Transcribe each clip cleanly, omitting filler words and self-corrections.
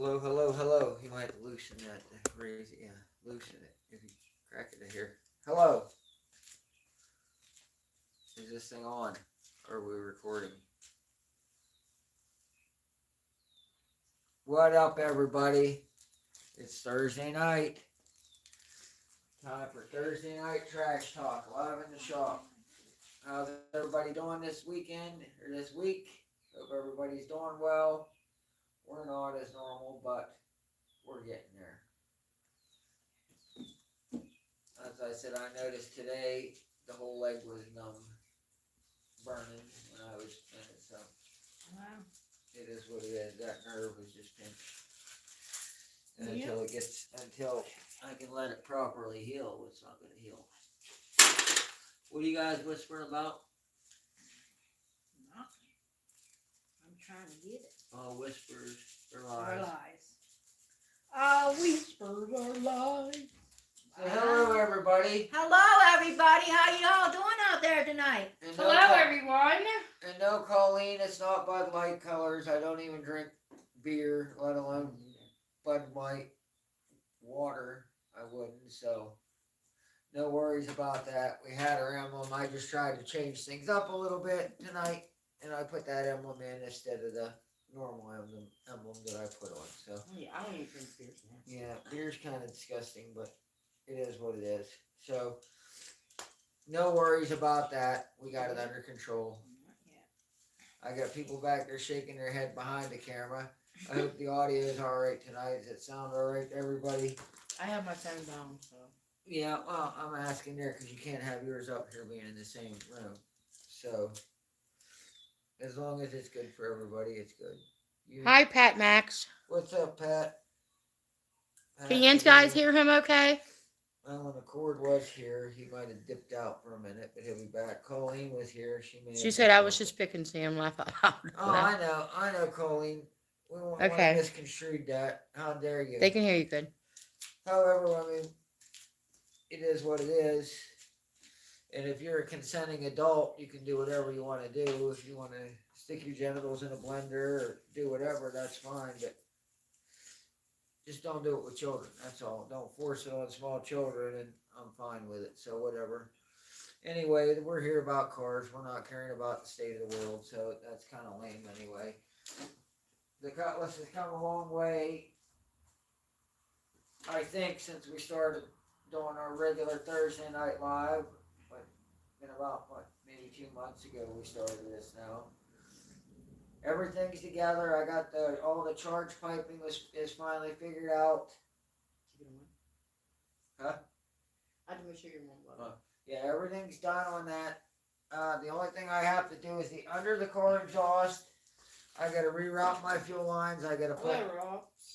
Hello, hello, hello. You might loosen that. Raise it, yeah. Loosen it. If you crack it in here. Hello. Is this thing on? Or are we recording? What up, everybody? It's Thursday night. Time for Thursday night trash talk live in the shop. How's everybody doing this weekend or this week? Hope everybody's doing well. We're not as normal, but we're getting there. As I said, I noticed today the whole leg was numb, burning when I was in it. So Wow. it is what it is. That nerve is just pinched. And Yeah. until I can let it properly heal, it's not going to heal. What are you guys whispering about? Nothing. I'm trying to get it. Oh, whispers or Our lies. lies. Whispers are lies. So hello, everybody. Hello, everybody. How y'all doing out there tonight? And Hello, everyone. And no, Colleen, it's not Bud Light colors. I don't even drink beer, let alone Bud Light water. I wouldn't, so no worries about that. We had our emblem. I just tried to change things up a little bit tonight, and I put that emblem in instead of the normal emblem that I put on. So Yeah, I don't even drink beer now. yeah, beer's kind of disgusting, but it is what it is. So no worries about that. We got it under control. Not yet. I got people back there shaking their head behind the camera. I hope the audio is all right tonight. Does it sound all right to everybody? I have my phone down, so. Yeah, well, I'm asking there because you can't have yours up here being in the same room. So, as long as it's good for everybody, it's good. Hi, Pat Max. What's up, Pat? Can you guys hear him okay? Well, when the cord was here, he might have dipped out for a minute, but he'll be back. Colleen was here. She said I was just picking Sam laugh out loud. Oh, I know, Colleen. We won't Okay. misconstrued that. How dare you? They can hear you good. However, I mean, it is what it is. And if you're a consenting adult, you can do whatever you want to do. If you want to stick your genitals in a blender or do whatever, that's fine. But just don't do it with children. That's all. Don't force it on small children, and I'm fine with it. So whatever. Anyway, we're here about cars. We're not caring about the state of the world. So that's kind of lame anyway. The Cutlass has come a long way, I think, since we started doing our regular Thursday night live. But been about maybe 2 months ago we started this now. Everything's together. I got all the charge piping is finally figured out. Huh? I had to make sure you're one. Yeah, everything's done on that. The only thing I have to do is the under the car exhaust. I got to reroute my fuel lines. I got to put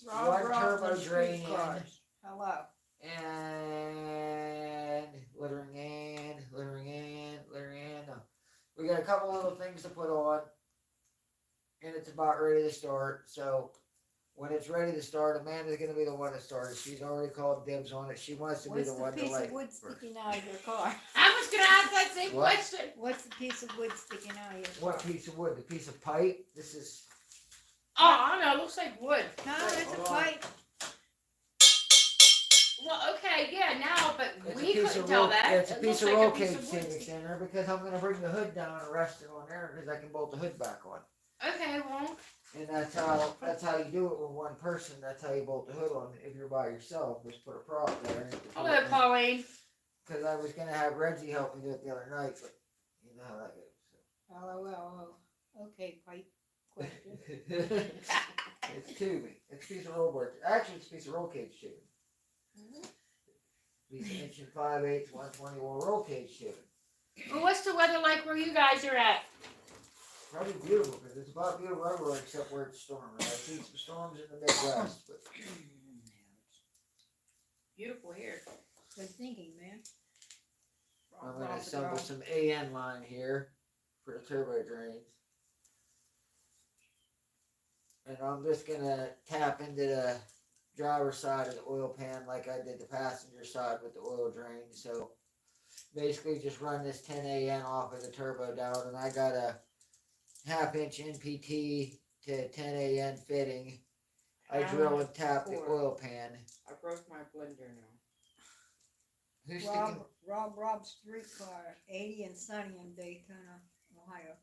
one turbo drain in. Hello. And littering in. No. We got a couple little things to put on, and it's about ready to start. So when it's ready to start, Amanda's going to be the one to start it. She's already called dibs on it. She wants to be the one to What's the piece like of wood first. sticking out of your car? I was going to ask that same What? question. What's the piece of wood sticking out of your car? What piece of wood? The piece of pipe? This is. Oh, I know. It looks like wood. No, it's a Hold on. pipe. Well, okay, yeah, now, but It's we a piece couldn't of tell roll, that. yeah, it's a It piece looks of like roll a piece cage of wood. Phoenix in there because I'm going to bring the hood down and rest it on there because I can bolt the hood back on. Okay, well. And that's how you do it with one person. That's how you bolt the hood on. If you're by yourself, just put a prop there. Hello, Pauline. Because I was going to have Reggie help me do it the other night, but you know how that goes. LOL. Okay, pipe. Question. It's tubing. It's a piece of roll board. Actually, it's a piece of roll cage tubing. Piece of inch and 5/8, 120 roll cage tubing. Well, what's the weather like where you guys are at? Probably beautiful because it's about beautiful everywhere except where it's storming. I see some storms in the Midwest, but Beautiful here. Good thinking, man. I'm going to assemble some AN line here for the turbo drains. And I'm just going to tap into the driver's side of the oil pan like I did the passenger side with the oil drain. So basically just run this 10 AN off of the turbo down, and I got a 1/2 inch NPT to 10 AN fitting I drill and tap the oil pan. I broke my blender now. Who's sticking? Rob streetcar, 80 and Sunny in Daytona, Ohio.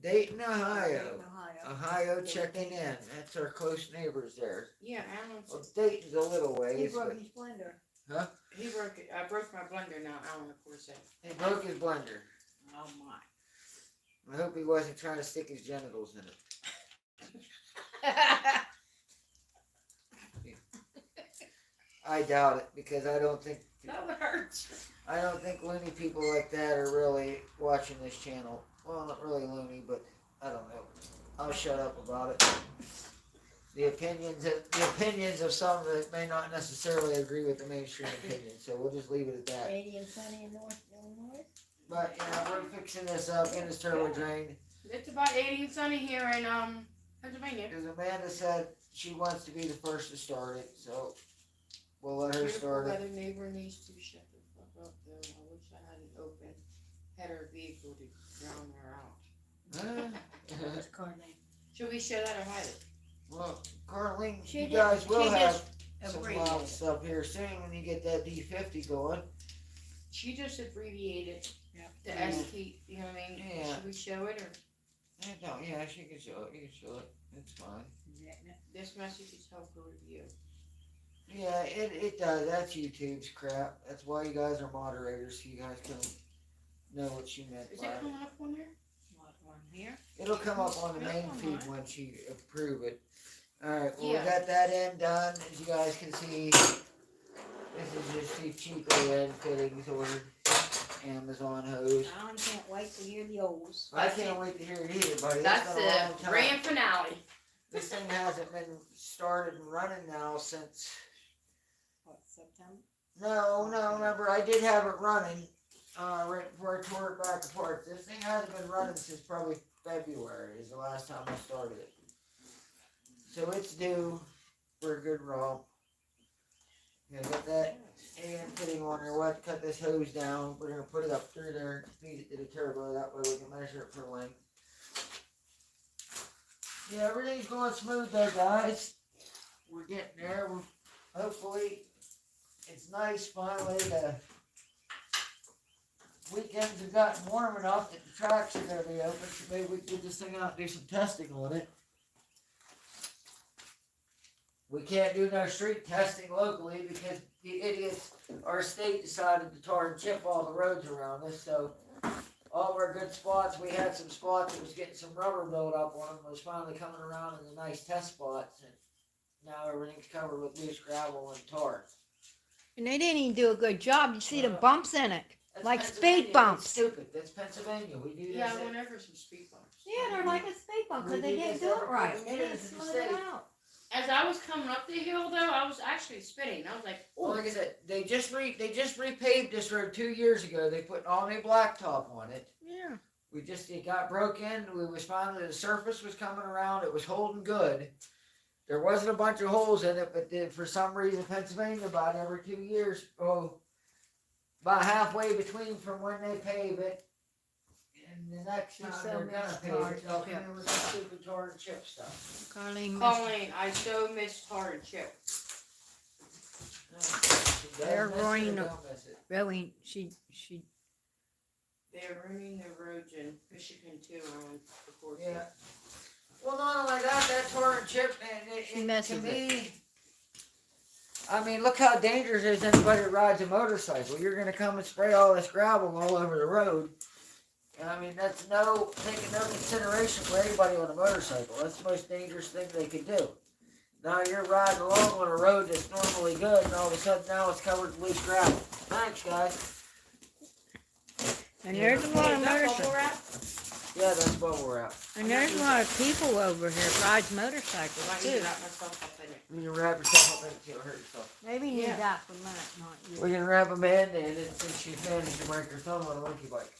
Dayton, Ohio. Dayton, Ohio. Ohio checking in. That's our close neighbors there. Yeah, Alan. Well, Dayton's a little He ways, broke but his blender. He broke it. I broke my blender now. Alan, of course, said. he broke his blender. Oh my. I hope he wasn't trying to stick his genitals in it. I doubt it because I don't think That hurts. loony people like that are really watching this channel. Well, not really loony, but I don't know. I'll shut up about it. The opinions of some that may not necessarily agree with the mainstream opinion, so we'll just leave it at that. 80 and Sunny in North Illinois. But yeah, we're fixing this up, getting this turbo drained. It's about 80 and sunny here in Pennsylvania. Because Amanda said she wants to be the first to start it, so we'll let her Beautiful start it. weather, neighbor needs to shut the fuck up though. I wish I had an open header vehicle to drown her out. What's car name? Should we show that or hide it? Well, Carlene, She you did- guys will she have just some abbreviated. wild stuff here soon when you get that D50 going. She just abbreviated Yep. the Yeah. ST, you know what I mean? Yeah. Should we show it or No, yeah, she can show it. You can show it. It's fine. this message is helpful to you? Yeah, it does. That's YouTube's crap. That's why you guys are moderators, so you guys can know what she meant Is by it it. coming up on there? What one here? It'll come up on the Yeah, main feed alright. once you approve it. Alright, well, Yeah. we got that end done. As you guys can see, this is just the cheaply end fittings ordered. Amazon hose. Alan can't wait to hear the olds. I can't wait to hear it either, buddy. That's It's been a long the time. grand finale. This thing hasn't been started and running now since. What, September? No, remember, I did have it running, right before I tore it back apart. This thing hasn't been running since probably February is the last time I started it. So it's due for a good romp. Gonna get that and fitting on there. We'll have to cut this hose down. We're gonna put it up through there and feed it to the turbo. That way we can measure it for length. Yeah, everything's going smooth though, guys. We're getting there. Hopefully, it's nice finally. The weekends have gotten warm enough that the tracks are going to be open, so maybe we can get this thing out and do some testing on it. We can't do no street testing locally because the idiots, our state decided to tar and chip all the roads around us, so all of our good spots, we had some spots that was getting some rubber built up on them, was finally coming around in the nice test spots, and now everything's covered with loose gravel and tar. And they didn't even do a good job. You see the bumps in it. That's Like Pennsylvania. speed bumps. It's stupid. That's Pennsylvania. We do this. Yeah, I went over some speed bumps. Yeah, they're like a speed bump because We they did didn't this do it every right. couple They years didn't in the smooth it state. out. As I was coming up the hill, though, I was actually spinning. I was like, Well, "Oh, like I said, they just repaved this road 2 years ago. They put all new blacktop on it. Yeah. It got broken. We was finally the surface was coming around. It was holding good. There wasn't a bunch of holes in it, but then for some reason Pennsylvania about every 2 years, about halfway between from when they pave it and the next time She so they're gonna missed pave tar it, they'll and come in with some stupid tar and chip stuff. Colleen missed Colleen, I so missed tar and chip." They're ruining the. the- really, she They're ruining the roads in Michigan too, of course. Yeah. Well, not only that tar and chip, and She to messes me, I mean, look how dangerous it is to anybody that rides a motorcycle. You're gonna come and spray all this gravel all over the road. I mean, that's taking no consideration for anybody on a motorcycle. That's the most dangerous thing they could do. Now you're riding along on a road that's normally good, and all of a sudden now it's covered with loose gravel. Thanks, guys. and there's a lot of Is that what motorcycles. we're at? Yeah, that's what we're at. And there's a lot of people over here that rides I motorcycles need to too. wrap myself up in it. You can wrap yourself up in it, you'll hurt yourself. Maybe you Yeah. need that for a minute, not you. We can wrap Amanda in it since she's managed to break her thumb on a monkey bike.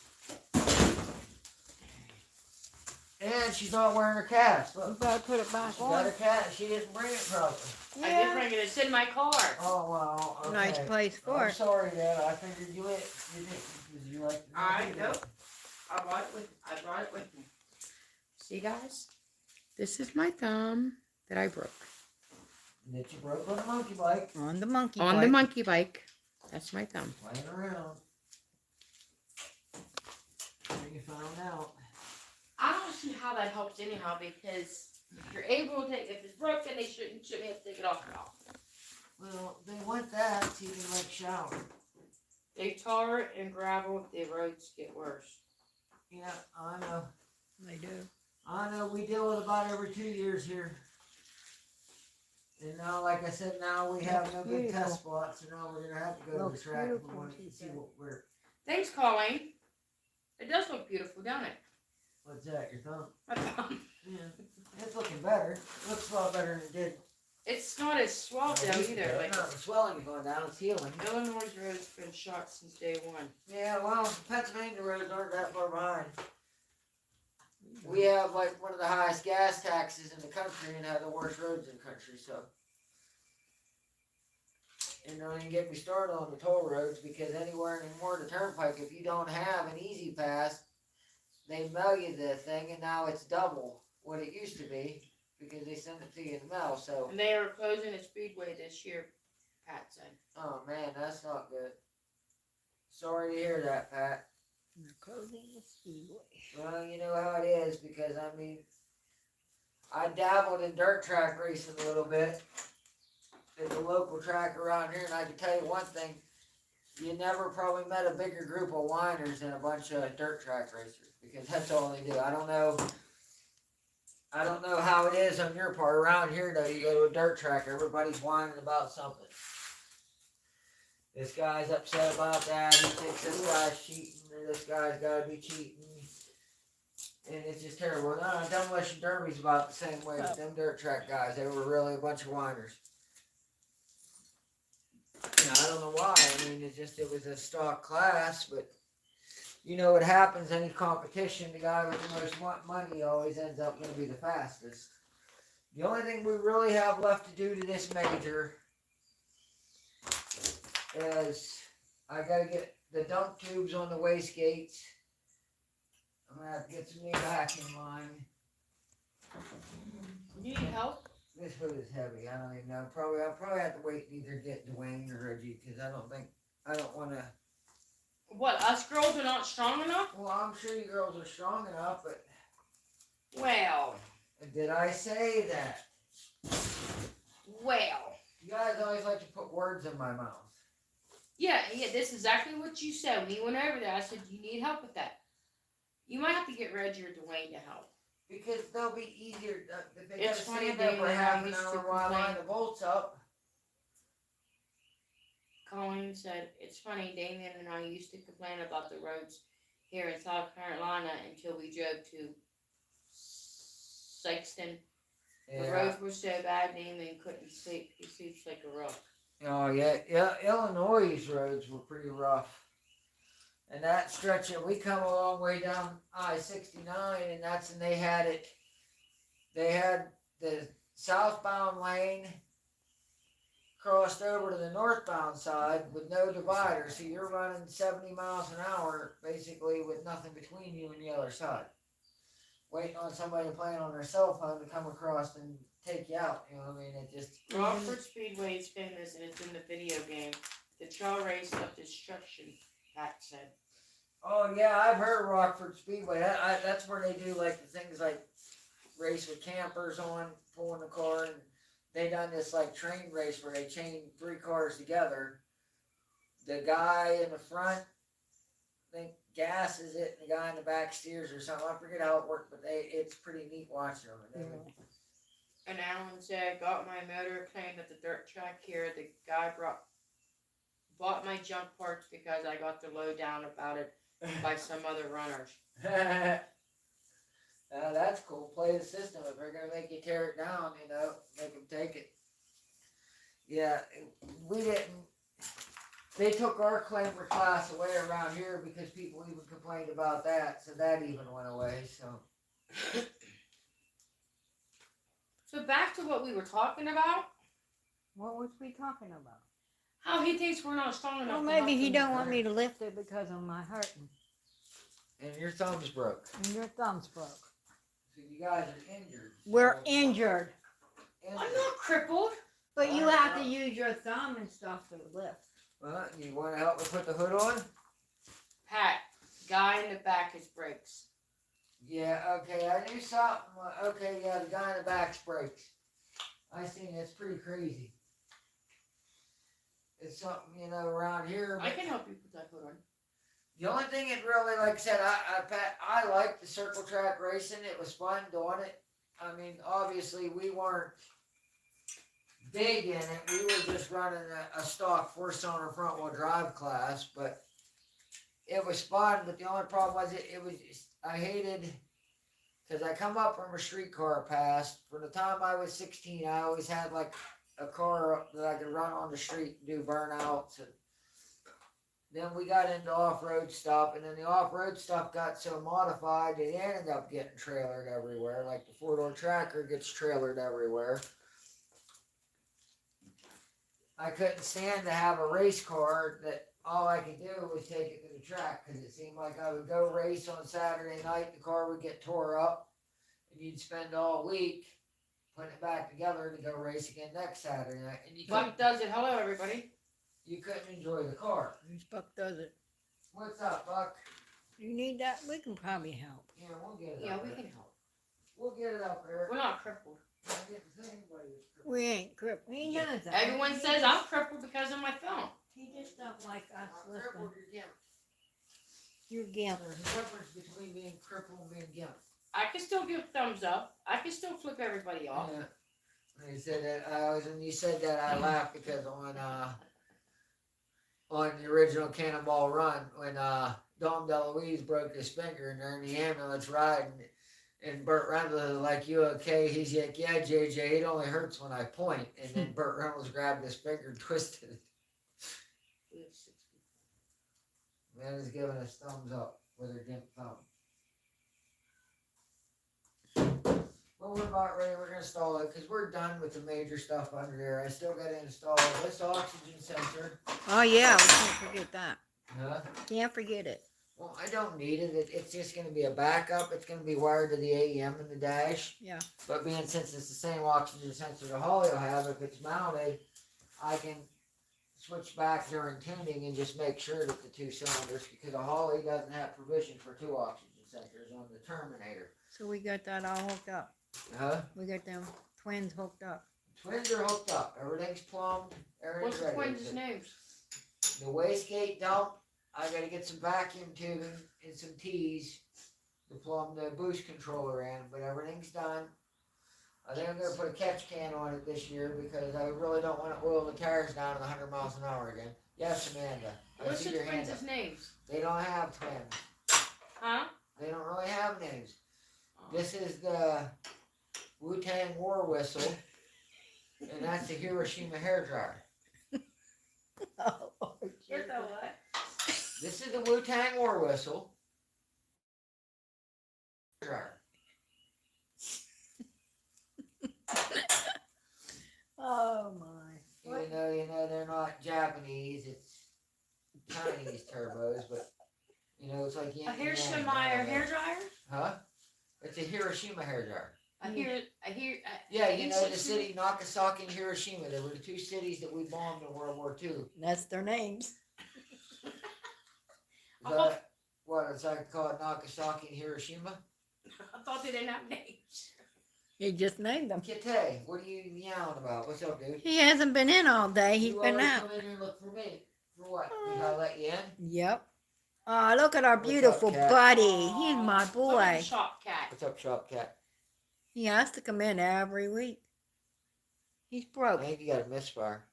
And she's not wearing her cast. You Look, better put it back she got her on. cast. She didn't bring it properly. I did bring it. It's in my car. Oh, wow. Okay. Nice place for I'm it. sorry, Dad. I figured you didn't. Did you like Nope. I brought it with me. See, guys? This is my thumb that I broke. That you broke on the monkey bike. On the monkey On the bike. monkey bike. That's my thumb. Playing around. And you found out. I don't see how that helps anyhow because if you're able to take, if it's broken, they shouldn't have to take it off now. Well, they want that so you can like shower. They tar and gravel, the roads get worse. Yeah, I know. They do. I know. We deal with about every 2 years here. And now, like I said, now we have no good Beautiful. test spots, so now we're gonna have to go to Looks the track if we beautiful, want she to see said. what we're. Thanks, Colleen. It does look beautiful, don't it? What's that? Your thumb? My thumb. Yeah, it's looking better. It looks a lot better than it did. It's not as swelled a down week either. ago. Like No, the swelling is going down. It's healing. Illinois' road's been shot since day one. Yeah, well, Pennsylvania roads aren't that far behind. We have like one of the highest gas taxes in the country and have the worst roads in the country, so. And don't even get me started on the toll roads because anywhere anymore the turnpike, if you don't have an easy pass, they mail you the thing and now it's double what it used to be because they send it to you in the mail, so. And they are closing the speedway this year, Pat said. Oh man, that's not good. Sorry to hear that, Pat. They're closing the speedway. Well, you know how it is because I mean, I dabbled in dirt track racing a little bit at the local track around here, and I can tell you one thing: you never probably met a bigger group of whiners than a bunch of dirt track racers because that's all they do. I don't know how it is on your part around here though. You go to a dirt track, everybody's whining about something. This guy's upset about that. He thinks this guy's cheating, or this guy's got to be cheating. And it's just terrible. No, Demolition Derby's about the same way with them dirt track guys. They were really a bunch of whiners. You know, I don't know why. I mean, it was a stock class, but you know what happens any competition, the guy with the most money always ends up going to be the fastest. The only thing we really have left to do to this major is I got to get the dump tubes on the wastegates. I'm going to have to get some new vacuum line. You need help? This hood is heavy. I don't even know. I'll probably have to wait and either get Dwayne or Reggie because I don't want to. What, us girls are not strong enough? Well, I'm sure you girls are strong enough, but Well, did I say that? well. You guys always like to put words in my mouth. Yeah, this is exactly what you said. When you went over there, I said, you need help with that. You might have to get Reggie or Dwayne to help. Because they'll be easier. They It's gotta funny, stand there Dave, for and I half an used to hour while I line complain. the bolts up. Colleen said, it's funny, Damien and I used to complain about the roads here in South Carolina until we drove to Sykeston. The roads were so bad, Damien couldn't sleep. He sleeps like a rock. Oh yeah. Illinois' roads were pretty rough. And that stretch, we come a long way down I-69, and that's when they had it. They had the southbound lane crossed over to the northbound side with no divider, so you're running 70 miles an hour basically with nothing between you and the other side. Waiting on somebody playing on their cell phone to come across and take you out. You know what I mean? It just. Rockford Speedway is famous and it's in the video game. The trail race of destruction, Pat said. Oh yeah, I've heard of Rockford Speedway. That's where they do like the things like race with campers on, pulling the car, and they done this like train race where they chain 3 cars together. The guy in the front, I think, gasses it, and the guy in the back steers or something. I forget how it worked, but it's pretty neat watching them. And Alan said, got my motor claimed at the dirt track here. The guy bought my junk parts because I got the lowdown about it by some other runners. That's cool. Play the system. If they're gonna make you tear it down, you know, make them take it. Yeah, we didn't. They took our claimer class away around here because people even complained about that, so that even went away. So. So back to what we were talking about. What was we talking about? How he thinks we're not strong enough. Well, to maybe help he him. don't want me to lift it because of my hurting. And your thumb's broke. And your thumb's broke. So you guys are injured. We're So- injured. I'm not crippled. But you have to use your thumb and stuff to lift. Well, you wanna help me put the hood on? Pat, guy in the back is brakes. Yeah, okay, I knew something, okay, yeah, the guy in the back's brakes. I seen it's pretty crazy. It's something, you know, around here, I but can help you put that hood on. the only thing it really, like I said, I liked the circle track racing, it was fun doing it. I mean, obviously, we weren't big in it, we were just running a stock four-cylinder front-wheel drive class, but it was fun, but the only problem was I hated, cause I come up from a streetcar pass, from the time I was 16, I always had like a car that I could run on the street and do burnouts, and then we got into off-road stuff, and then the off-road stuff got so modified, it ended up getting trailered everywhere, like the four-door tracker gets trailered everywhere. I couldn't stand to have a race car that all I could do was take it to the track, because it seemed like I would go race on Saturday night, the car would get tore up, and you'd spend all week putting it back together to go race again next Saturday night, and Buck does it. Hello, everybody. you couldn't enjoy the car. Whose Buck does it? What's up, Buck? You need that? We can probably help. Yeah, we'll get it Yeah, up we there. can help. We'll get it up there. We're not crippled. I didn't say anybody was crippled. We ain't crippled. We ain't nothing. Everyone He says just- I'm crippled because of my thumb. He just don't like us Not listening. crippled, you're gimp. You're gimp. There's a difference between being crippled and being gimp. I can still give thumbs up. I can still flip everybody off. Yeah. When you said that, when you said that, I laughed because on the original Cannonball Run, when Dom DeLuise broke his finger and they're in the ambulance riding, and Burt Reynolds was like, "You okay?" He's like, "Yeah, JJ, it only hurts when I point." And then Burt Reynolds grabbed his finger and twisted it. We have 6 people. Man is giving us thumbs up with her gimp thumb. Well, we're about ready. We're gonna install it because we're done with the major stuff under there. I still got to install this oxygen sensor. Oh yeah, we can't forget that. Huh? Can't forget it. Well, I don't need it. It's just going to be a backup. It's going to be wired to the AEM in the dash. Yeah. But being since it's the same oxygen sensor the Holly will have, if it's mounted, I can switch back during tuning and just make sure that the two cylinders, because the Holly doesn't have provision for two oxygen sensors on the Terminator. So we got that all hooked up. Huh? We got them twins hooked up. Twins are hooked up. Everything's plumbed. Everything's What's the ready. twins' names? The wastegate dump, I gotta get some vacuum tubing and some T's to plumb the boost controller in, but everything's done. I think I'm gonna put a catch can on it this year because I really don't wanna oil the tires down to 100 miles an hour again. Yes, Amanda. I What's see the your hand twins' up. names? They don't have twins. Huh? They don't really have names. This is the Wu-Tang War Whistle, and that's the Hiroshima hairdryer. Oh, Get the what? This is the Wu-Tang War Whistle. Dryer. oh my. Even though, they're not Japanese, it's Chinese turbos, but, it's like A yin and Hiroshima yang. hair dryer? Huh? It's a Hiroshima hairdryer. I hear. Yeah, You the said city Nagasaki and Hiroshima, they were the two cities that we bombed in World War II. That's their names. What, it's like called Nagasaki and Hiroshima? I thought they didn't have names. He just named them. Kite, what are you yelling about? What's up, dude? He hasn't been in all day. He's You been always out. come in here and look for me. For what? Did I let you in? Yep. Oh, look at our What's up, beautiful cat? buddy. He's my Look at boy. the shop cat. What's up, Shop Cat? He has to come in every week. He's I broke. think you got a misfire.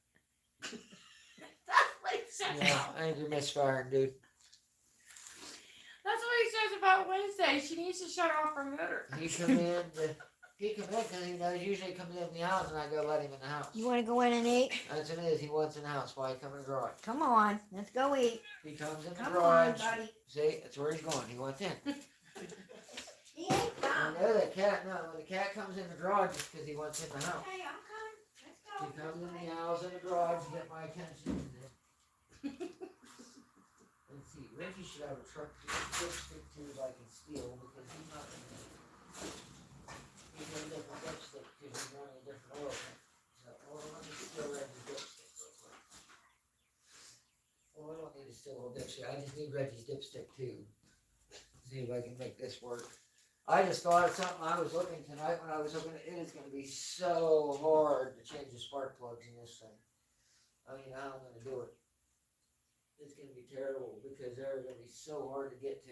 That's what he says. Yeah, I think you're misfiring, dude. That's what he says about Wednesday. She needs to shut off her motor. He come in because he knows usually he comes in the house and I go let him in the house. You want to go in and eat? That's what it is. He wants in the house. Why he come in the garage? Come on. Let's go eat. He comes in the Come on, garage. buddy. See, that's where he's going. He wants in. He ain't I come. know that cat. No, when the cat comes in the garage, it's because he wants in the house. Hey, I'm coming. He Let's go. comes in the house in the garage to get my attention. Let's see. Reggie should have a truck dipstick too that I can steal because he's not gonna. He's gonna get the dipstick because he's running a different oil. So, well, let me steal still a little dipstick. I just need Reggie's dipstick too. See if I can make this work. I just thought of something I was looking tonight when I was looking at it. It's gonna be so hard to change the spark plugs in this thing. I mean, how I'm gonna do it. It's gonna be terrible because they're gonna be so hard to get to.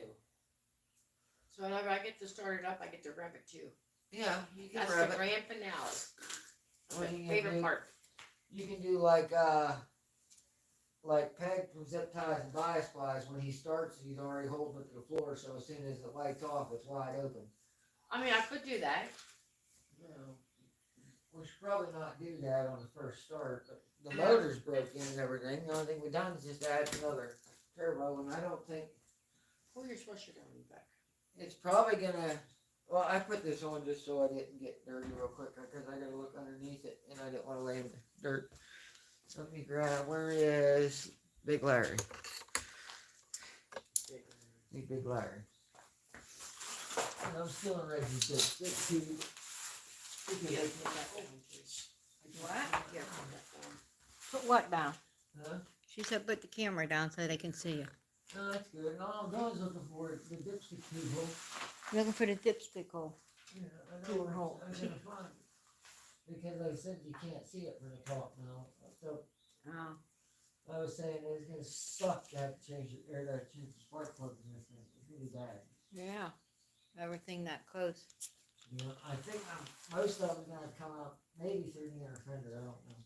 So whenever I get to start it up, I get to rev it too. Yeah, you can That's rev the it. grand finale. That's What my you can favorite do- part. You can do like Peg from Zip Ties and Bias Plies. When he starts, he's already holding it to the floor. So as soon as the light's off, it's wide open. I mean, I could do that. No, we should probably not do that on the first start. But the motor's broken and everything. The only thing we've done is just add another turbo, and I don't think Pull your sweatshirt down in the back. it's probably gonna. Well, I put this on just so I didn't get dirty real quick because I gotta look underneath it, and I didn't want to lay in the dirt. So let me grab. Where is Big Larry? Need Big Larry. And I'm still in Reggie's dipstick too. Yeah. What? Yeah, put that down. Put what down? Huh? She said put the camera down so they can see you. No, that's good. No, I was looking for the dipstick tube. Looking for the dipstick hole. Yeah, I Two know. hole. I'm gonna find it. Because they said you can't see it from the top now. So Oh. I was saying it's gonna suck to have to change it, or to change the spark plugs in this thing. It's really bad. Yeah. Everything that close. You know, I think most of them gonna come out maybe through the inner fender. I don't know.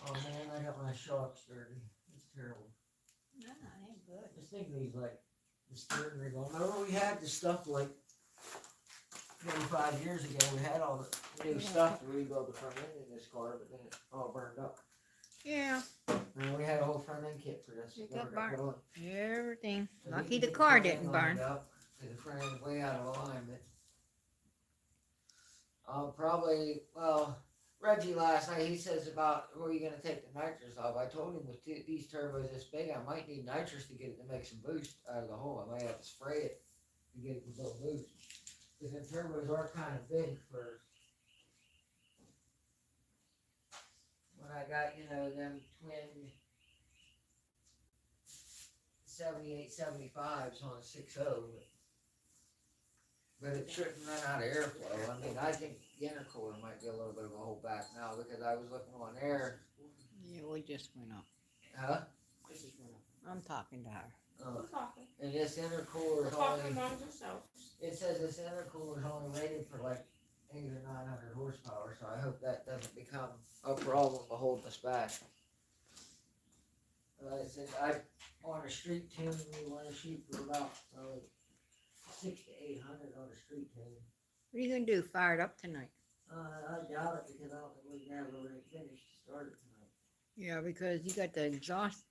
Oh man, I got my shocks dirty. It's terrible. No, ain't good. This thing needs like the steering rig on. Remember we had the stuff like 25 years ago. We had all the new stuff to rebuild the front end in this car, but then it all burned up. Yeah. And we had a whole front end kit for this. It Never got got burnt. going. Everything. So Lucky we the can get car front didn't end burn. lined up, 'cause the front end's way out of alignment. Probably, well, Reggie last night, he says about, where are you gonna take the nitrous off? I told him with these turbos this big, I might need nitrous to get it to make some boost out of the hole. I might have to spray it to get it to build boost. Cause the turbos are kind of big for when I got, them twin 78, 75s on a 6.0, but it shouldn't run out of airflow. I mean, I think the intercooler might be a little bit of a holdback now because I was looking on air. Yeah, we just went up. Huh? This is one of I'm talking to her. We're talking. And this intercooler We're is talking only, amongst ourselves. it says this intercooler is only rated for like 800 or 900 horsepower, so I hope that doesn't become a problem of holding us back. I said, on a street tune, we want to shoot for about 600 to 800 on a street tune. What are you gonna do? Fire it up tonight? I doubt it because I don't think we can have everything finished to start it tonight. Yeah, because you got the exhaust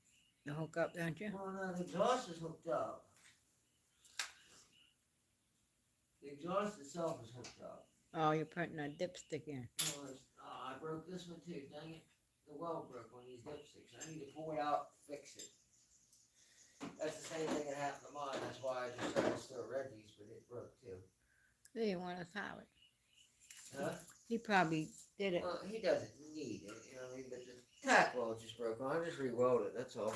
to hook up, don't you? Well, no, the exhaust is hooked up. The exhaust itself is hooked up. Oh, you're putting a dipstick in. I broke this one too, dang it. The weld broke on these dipsticks. I need to pull it out and fix it. That's the same thing that happened to mine. That's why I just tried to still Reggie's, but it broke too. They didn't want us to have it. Huh? He probably did it. Well, he doesn't need it, you know what I mean? But the tack weld just broke. I just re-welded it, that's all.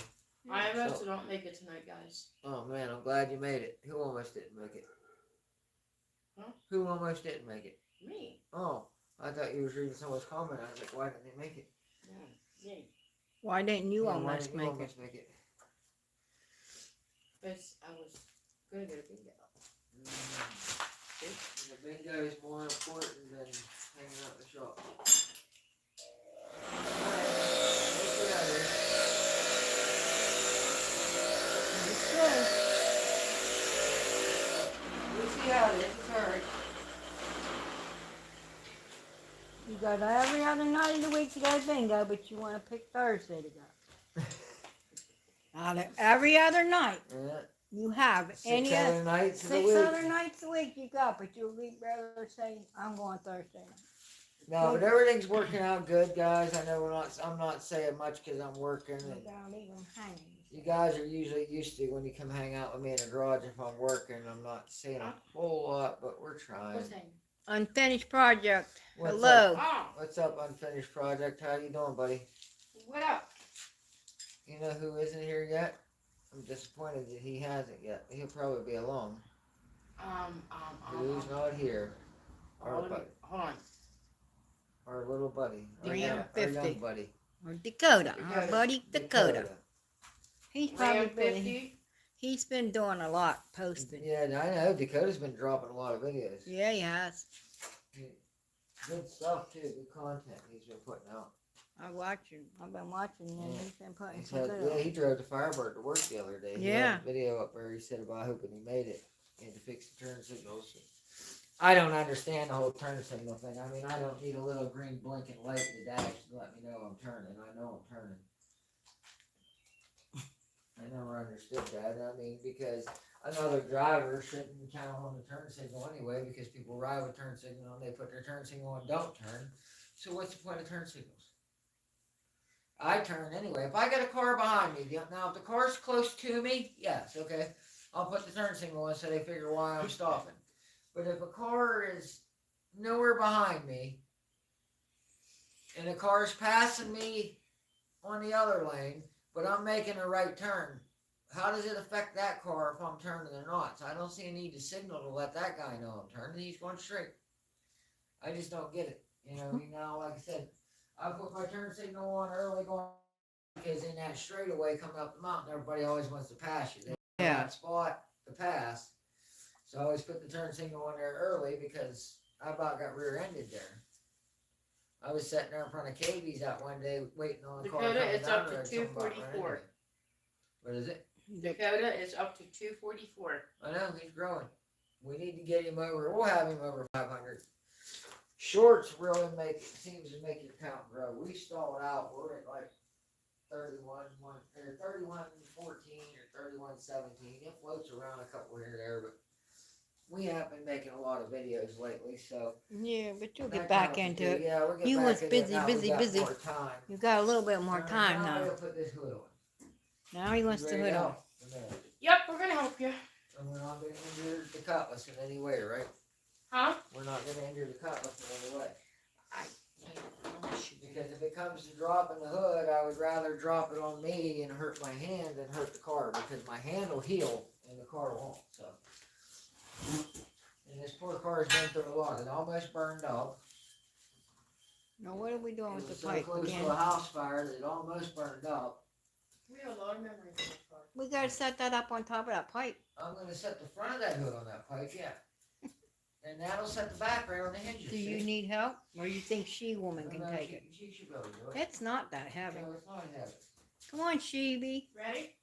I also don't make it tonight, guys. Oh man, I'm glad you made it. Who almost didn't make it? Huh? Who almost didn't make it? Me. Oh, I thought you was reading someone's comment. I was like, why didn't they make it? Yeah. Me. Why didn't you Yeah, why almost didn't you make it? almost make it? Because I was gonna get a bingo. And the bingo is more important than hanging out in the shop. Alright, let's get out of here. We'll see how it is. It's hurry. You got every other night of the week to go bingo, but you want to pick Thursday to go. Out of every other night Yeah. you have any Six other other nights of the 6 week. other nights a week you got, but you'll rather say I'm going Thursday night. No, but everything's working out good, guys. I know I'm not saying much because I'm working. And Without even hanging. you guys are usually used to when you come hang out with me in the garage if I'm working. I'm not saying a whole lot, but we're trying. What's that? Unfinished project. What's Hello. Oh, What's up, unfinished project? How you doing, buddy? what up? You know who isn't here yet? I'm disappointed that he hasn't yet. He'll probably be along. Who's not here? Our, hold on. our little buddy. Our, Ram young, our 50. young buddy. Or Dakota, our buddy Dakota. He's probably Ram 50. he's been doing a lot posting. Yeah, I know. Dakota's been dropping a lot of videos. Yeah, he has. Good stuff too. Good content he's been putting out. I've been watching, and he's been putting He some said, good. yeah, he drove the Firebird to work the other day. He Yeah. had a video up where he said about hoping he made it. He had to fix the turn signals. I don't understand the whole turn signal thing. I mean, I don't need a little green blinking light in the dash to let me know I'm turning. I know I'm turning. I never understood that. I mean, because another driver shouldn't count on the turn signal anyway, because people ride with turn signal and they put their turn signal on don't turn. So what's the point of turn signals? I turn anyway. If I got a car behind me, now if the car's close to me, yes, okay, I'll put the turn signal on so they figure why I'm stopping. But if a car is nowhere behind me and a car's passing me on the other lane, but I'm making a right turn, how does it affect that car if I'm turning or not? So I don't see a need to signal to let that guy know I'm turning. He's going straight. I just don't get it. You know, now, like I said, I put my turn signal on early going because in that straightaway coming up the mountain, everybody always wants to pass you. They Yeah. that spot to pass. So I always put the turn signal on there early because I about got rear-ended there. I was sitting there in front of KB's that one day waiting on the car. Dakota, coming it's down up the to road, something about ran 244. into me. What is it? Dakota is up to 244. I know, he's growing. We need to get him over. We'll have him over 500. Shorts really seems to make your count grow. We stalled out. We're at like 31, 14 or 31, 17. It floats around a couple here and there, but we have been making a lot of videos lately, so. Yeah, but you'll that get back counts into too. it. Yeah, we'll get You back was into busy, it now. We busy, got busy. more time. You got a little bit more Alright, time now. now. We'll put this hood on. Now he wants You the ready hood to on. help? Okay. Yep, we're gonna help you. And we're not gonna injure the cutlass in any way, right? Huh? We're not gonna injure the cutlass in any way. Because if it comes to dropping the hood, I would rather drop it on me and hurt my hand than hurt the car, because my hand will heal and the car won't, so. And this poor car's been through a lot. It almost burned up. Now what are we It doing was with the so pipe close again? to a house fire that it almost burned up. We have a lot of memories in this car. We gotta set that up on top of that pipe. I'm gonna set the front of that hood on that pipe, yeah. And that'll set the back right on the hinges. Do you see? need help? Or you think she-woman can No, take it? She should be able to do it. It's not that heavy. No, it's not heavy. Come on, Sheeby. Ready?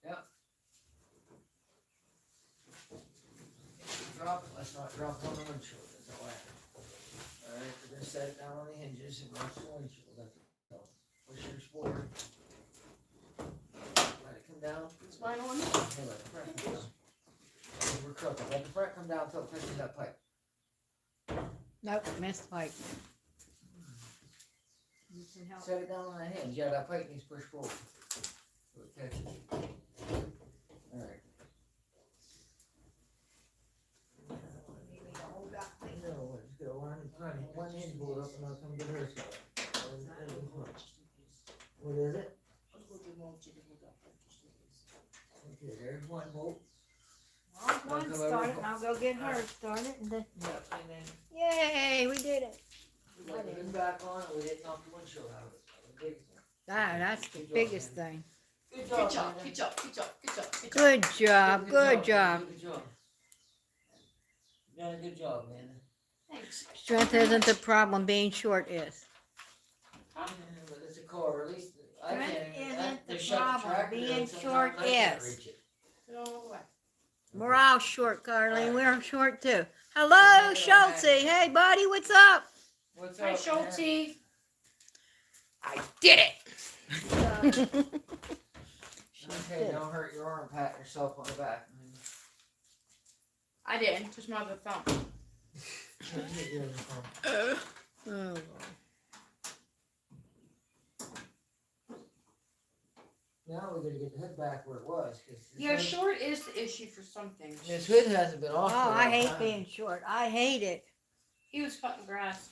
Drop it, let's not drop it on the windshield, that's all I have. Alright, we're gonna set it down on the hinges and watch the windshield, that's all. Push yours forward. Let it come down. Is mine on? Hey, let the front come down. We're crooked, let the front come down until it touches that pipe. Nope, missed pipe. You can help. Set it down on the hinge, yeah, that pipe needs pushed forward. So it catches. Alright. No, let's go one hinge bolt up and I'll come get her side. What is it? Okay, there's one bolt. Well, one come over started, and and I'll go get her started, and then, Yep, and then yay, we did it. we got the hood back on, and we didn't knock the windshield out of it. That was the biggest thing. That's the Good job, biggest man. thing. Good Good job, job, man. good job, good job, good job, good job. Good job, good job. Good job. You done a good job, man. Thanks. Strength isn't the problem, being short is. Yeah, but it's a car, at least I Strength can't. isn't the they shut problem, tractor down, being sometimes short I can't is. reach it. Go away. We're all short, Carlene. We're short too. Hello, Schultze. Hey, buddy, what's up? What's Hi, up, Schulte. man? I did it. Okay, don't hurt your arm patting yourself on the back. I didn't, just my other thumb. Oh, Now we gotta get the hood back where it was, cause Yeah, short is the issue for some things. this hood hasn't been off. oh, for a I long hate time. being short. I hate it. He was cutting grass.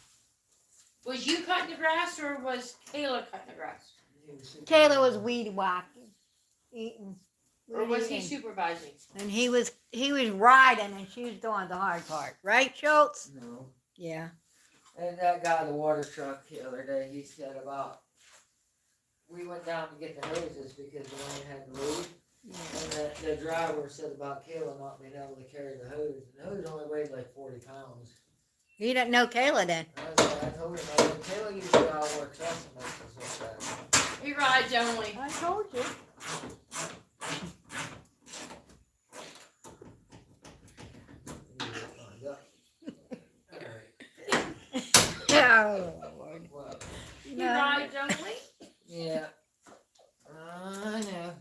Was you cutting the grass or was Kayla cutting the grass? He was super- Taylor was weed whacking, eating Or was he And- supervising? And he was riding, and she was doing the hard part, right, Schultz? No. Yeah. And that guy, the water truck, the other day, he said about, we went down to get the hoses because the rain had to leave. And the driver said about Kayla not being able to carry the hose. And the hose only weighed like 40 pounds. He didn't know Kayla then. I told him, Kayla usually outworks us and makes us look bad. He rides only. I told you. Oh, Lord. Well, He No. rides only. yeah. I know.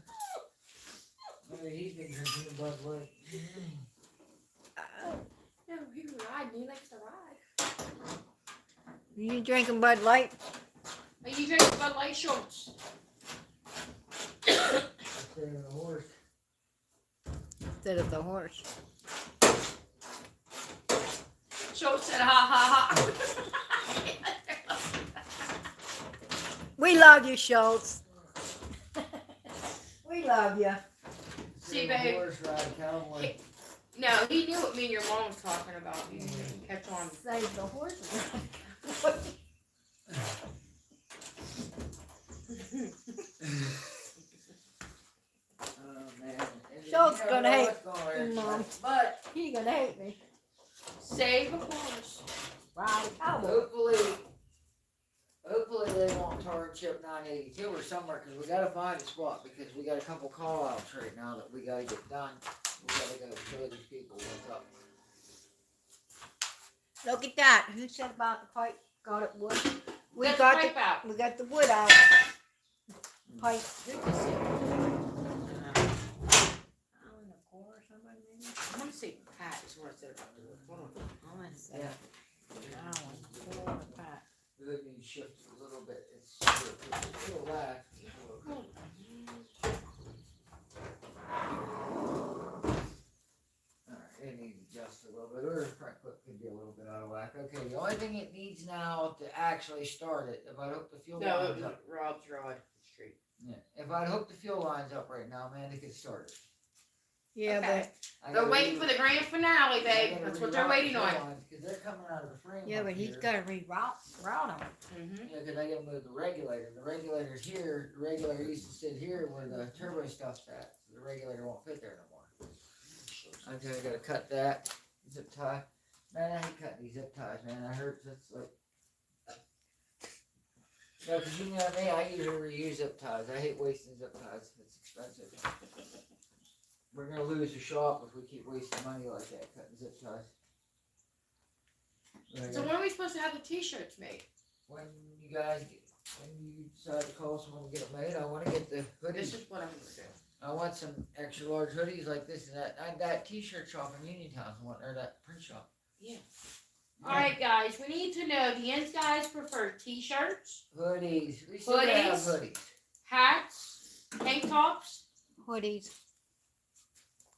Maybe he's been drinking a Bud Light. No, he can ride and he likes to ride. You drinking Bud Light? Are you drinking Bud Light, Schultz? Instead of a horse. Instead of the horse. Schultz said, ha ha ha. We love you, Schultz. We love you. See, Instead of a babe. horse ride cowboy. No, he knew what me and your mom was talking about. He didn't catch on. Save the horses. Oh man. And Schultz you never gonna know hate what's gonna hurt Mom. you. But He gonna hate me. Save a horse. Ride a cowboy. hopefully they won't tar and chip 982 or somewhere because we gotta find a spot because we got a couple call outs right now that we gotta get done. We gotta go show these people what's up. Look at that. Who said about the pipe? Got it wood. We Get got the pipe out. we got the wood out. Pipe. Good to see. I want to say Pat is what I said about the wood. Hold on. Yeah. Oh, The hood needs shifted a little bit. It's still lax. Alright, it needs adjusted a little bit. Or the front clip could be a little bit out of whack. Okay, the only thing it needs now to actually start it, if I hook the fuel No, it lines was up. Rob's rod street. Yeah, if I'd hook the fuel lines up right now, man, it could start it. yeah, Okay. I They're gotta waiting re- for the grand finale, I babe. gotta That's what they're reroute waiting the on. fuel lines, Cause they're coming out of the frame. yeah, up but he's here. got to route them. Mm-hmm. Yeah, cause I gotta move the regulator. The regulator's here. The regulator used to sit here where the turbo stuff's at. So the regulator won't fit there no more. Okay, I gotta cut that zip tie. Man, I hate cutting these zip ties, man. I heard that's like. No, cause you know me, I usually reuse zip ties. I hate wasting zip ties. It's expensive. We're gonna lose the shop if we keep wasting money like that cutting zip ties. But I So gotta- when are we supposed to have the T-shirts made? when you guys when you decide to call someone to get it made, I want to get the This hoodies. is what I'm gonna do. I want some extra large hoodies like this and that. That T-shirt shop in Uniontown, or that print shop. Yeah. All right, guys. We need to know. The ends guys prefer T-shirts, Hoodies. We still gotta have hoodies. hats, tank tops. Hoodies.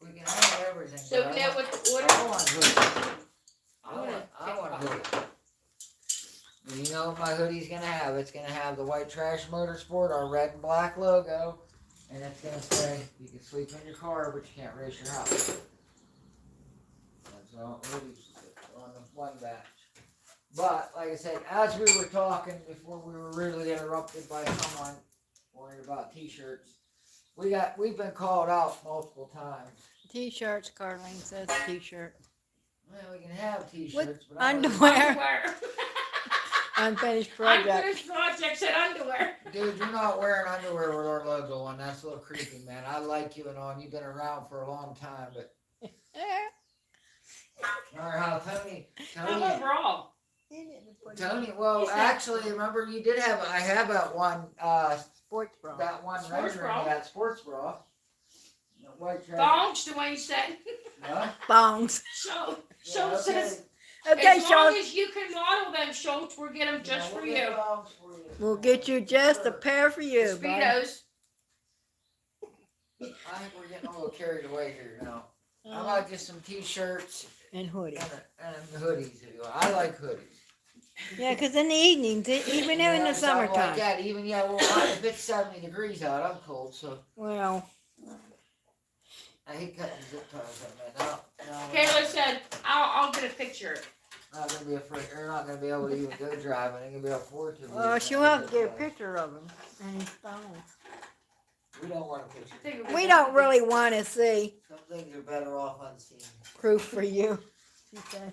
We can have everything. So but we I know want- what the I order. want hoodies. I'm gonna I want a hoodie. And you know what my hoodie's gonna have? It's gonna have the White Trash Motorsport, our red and black logo, and it's gonna say you can sleep in your car, but you can't race your house. That's all hoodies on the one batch. But like I said, as we were talking before we were rudely interrupted by someone worried about T-shirts, we've been called out multiple times. T-shirts. Carlene says T-shirt. Well, we can have T-shirts, but Underwear. Underwear. Unfinished project. Unfinished project said underwear. Dude, you're not wearing underwear with our logo on. That's a little creepy, man. I like you and all. And you've been around for a long time, but remember how How about bra? Tony. Well, actually, remember you did have. I have that one. Sports bra. That one Sports rendering bra? of that sports bra. The white trash. Thongs, Dwayne said. Huh? Bongs. So, Yeah, Schultz says, Okay, as long Schultz. as you can model them, Schultz, we'll get them just Yeah, for we'll get you. thongs for you. We'll get you just a pair for you, buddy. Speedos. I think we're getting a little carried away here now. How about just some T-shirts And hoodies. and hoodies? I like hoodies. Yeah, 'cause in the evenings, even in the Something summertime. Like that, even well, if it's 70 degrees out, I'm cold. So Well, I hate cutting zip ties like that. No, Kayla said, I'll get a picture. not gonna be afraid. You're not gonna be able to even go driving. They're gonna be able to afford to. Well, she'll have to get a picture of him and his phone. We don't want a picture. We don't really want to see. Some things are better off unseen. Proof for you, she said.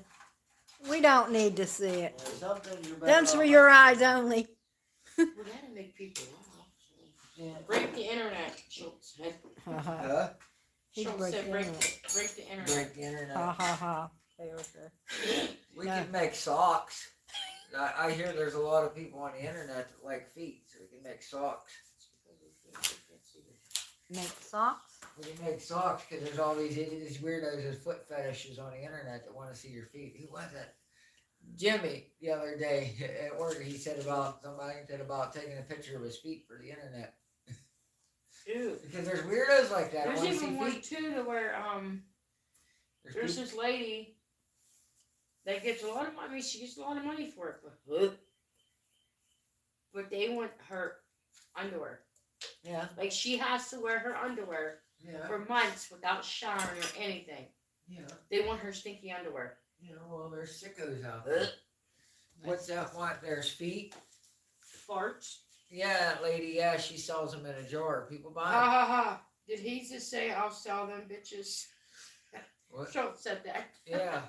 We don't need to see it. Yeah, some things are better Them's off for your unseen. eyes only. We gotta make people laugh. Yeah. Break the internet, Schultz said. Huh? He'd Schultz break said the break internet. the internet. Break the internet. Ha ha ha. Taylor said. We Yeah. can make socks. I hear there's a lot of people on the internet that like feet, so we can make socks. Make socks? We can make socks because there's all these weirdos with foot fetishes on the internet that want to see your feet. Who was it? Jimmy the other day at work. He said about somebody said about taking a picture of his feet for the internet Dude. because there's weirdos like that. There's want to even see one feet. too to where There's there's people- this lady that gets a lot of money. I mean, she gets a lot of money for it, but they want her underwear. yeah, Like she has to wear her underwear yeah, for months without showering or anything. yeah. They want her stinky underwear. You know, well, there's sickos out there. What's that one? There's feet. Farts. Yeah, that lady. Yeah, she sells them in a jar. People buy Ha 'em. ha ha. Did he just say I'll sell them bitches? What? Schultz said that. Yeah,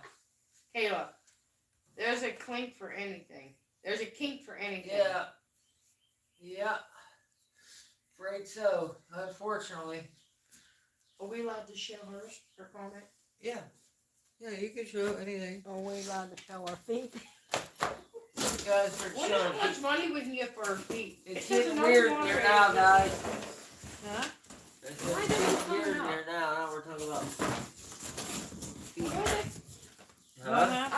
Kayla, there's a kink for anything. There's a kink for anything. yeah, yeah. Afraid so. Unfortunately. Are we allowed to show hers, her comment? Yeah. Yeah, you can show anything. Are we allowed to show our feet? You guys are Wonder showing. how much money we can get for her feet. It's It says getting another weird in moderator. here now, guys. Huh? It's Why getting does it weird in come out? here now. Now we're talking about feet. Huh?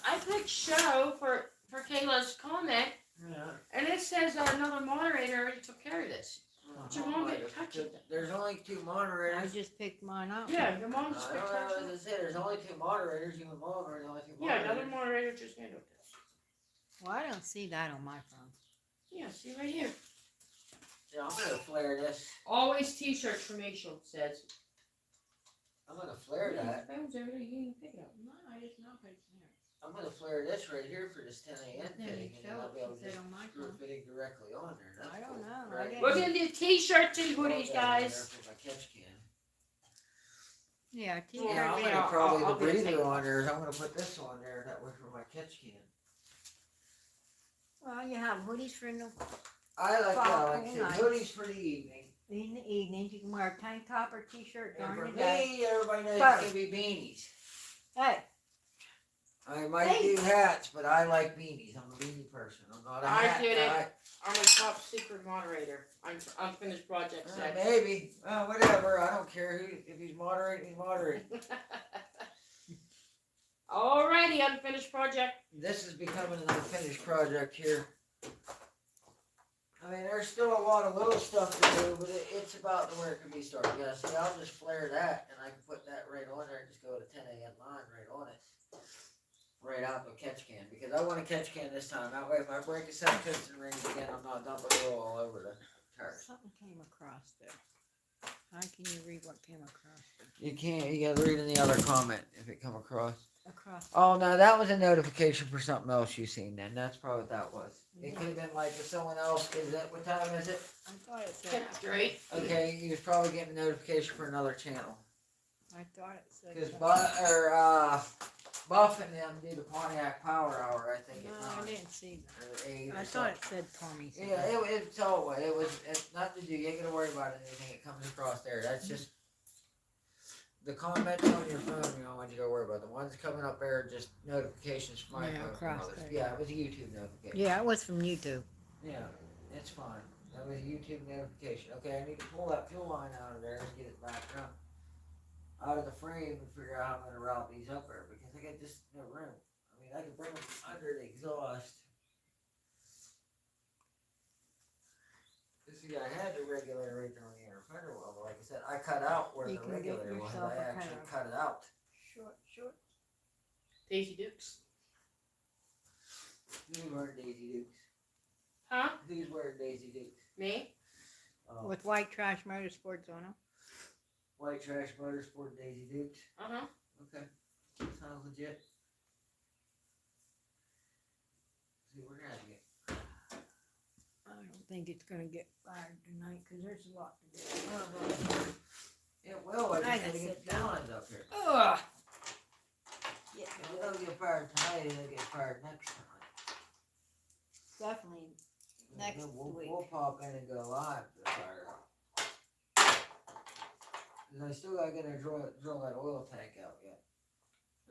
I clicked show for Kayla's comment, Yeah. and it says another moderator already took care of this. But your mom didn't touch it. There's only two I moderators. just picked mine up. Yeah, your mom just I don't picked know hers what up. to say. There's only two moderators. You and mom are the only two Yeah, moderators. another moderator just handled this. Well, I don't see that on my phone. Yeah, see right here. Yeah, I'm gonna flare this. Always t-shirts for me, Schultz says. I'm gonna flare that. Phone's over there, you can pick it up. No, I just not put it there. I'm gonna flare this right here for this 10 a.m. Then fitting, you and then show I'll it, be able she to said just on my screw phone. fitting directly on there. That's I don't cool. know. I Right. didn't- We're gonna do t-shirts and I'll hoodies, get on there guys. for my catch can. Yeah, Yeah, Yeah, I'm maybe gonna I'll- probably I'll the get a breather tape. on there. I'm gonna put this on there. That way for my catch can. Well, you have hoodies for in the I like that. Fall, Like I said, nice. hoodies for the evening. evenings. You can wear a tank top or t-shirt And for during the day. me, everybody knows Sorry. it's gonna be beanies. Hey, I might Hey. do hats, but I like beanies. I'm a beanie person. I'm not a I hat did it. guy. I'm a top secret moderator. I'm unfinished project set. Maybe. Whatever. I don't care who. If he's moderating, he's moderating. Alrighty, unfinished project. This is becoming an unfinished project here. I mean, there's still a lot of little stuff to do, but it's about where it can be started. Yeah, see, I'll just flare that, and I can put that right on there and just go to 10 a.m. line right on it. Right out the catch can, because I want a catch can this time. That way, if I break a set of piston rings again, I'm not dumping oil all over the tires. something came across there. How can you read what came across there? You can't, you gotta read in the other comment if it come across. Across. Oh, no, that was a notification for something else you seen then. That's probably what that was. It could have been like if someone else, is it, what time is it? I thought it said. Straight. Okay, he was probably getting a notification for another channel. I thought it said. Because something. Buff and them do the Pontiac Power Hour, I think, No, at I 9 didn't see that. or 8 or I thought something. it said Tommy. something. Yeah, it's all way. It's nothing to do. You ain't gonna worry about anything that comes across there. That's just the comments on your phone. You don't want you to worry about. The ones coming up there are just notifications from my Yeah, phone. across From others. there. Yeah, it was a YouTube notification. Yeah, it was from YouTube. Yeah, it's fine. That was a YouTube notification. Okay, I need to pull that fuel line out of there and get it back out of the frame and figure out how I'm gonna route these up there because I got just no room. I mean, I could bring them under the exhaust. See, I had the regulator right there on the inner fender well, but like I said, I cut out where You the can get regulator was. yourself I a actually pair. cut it out. Short. Daisy Dukes. Who's wearing Daisy Dukes? Huh? Who's wearing Daisy Dukes? Me? Oh. With white trash motorsports on them. White Trash Motorsport Daisy Dukes. Uh-huh. Okay. Sounds legit. See, we're gonna have to get. I don't think it's gonna get fired tonight, cause there's a lot to do. It will. I I just gotta gotta get sit the down. lines up here. Ugh. Yeah, If they don't get fired tonight, they'll get fired next time. definitely. And Next then we'll, week. We'll pop in and go live to fire up. Cause I still gotta get a drill that oil tank out yet.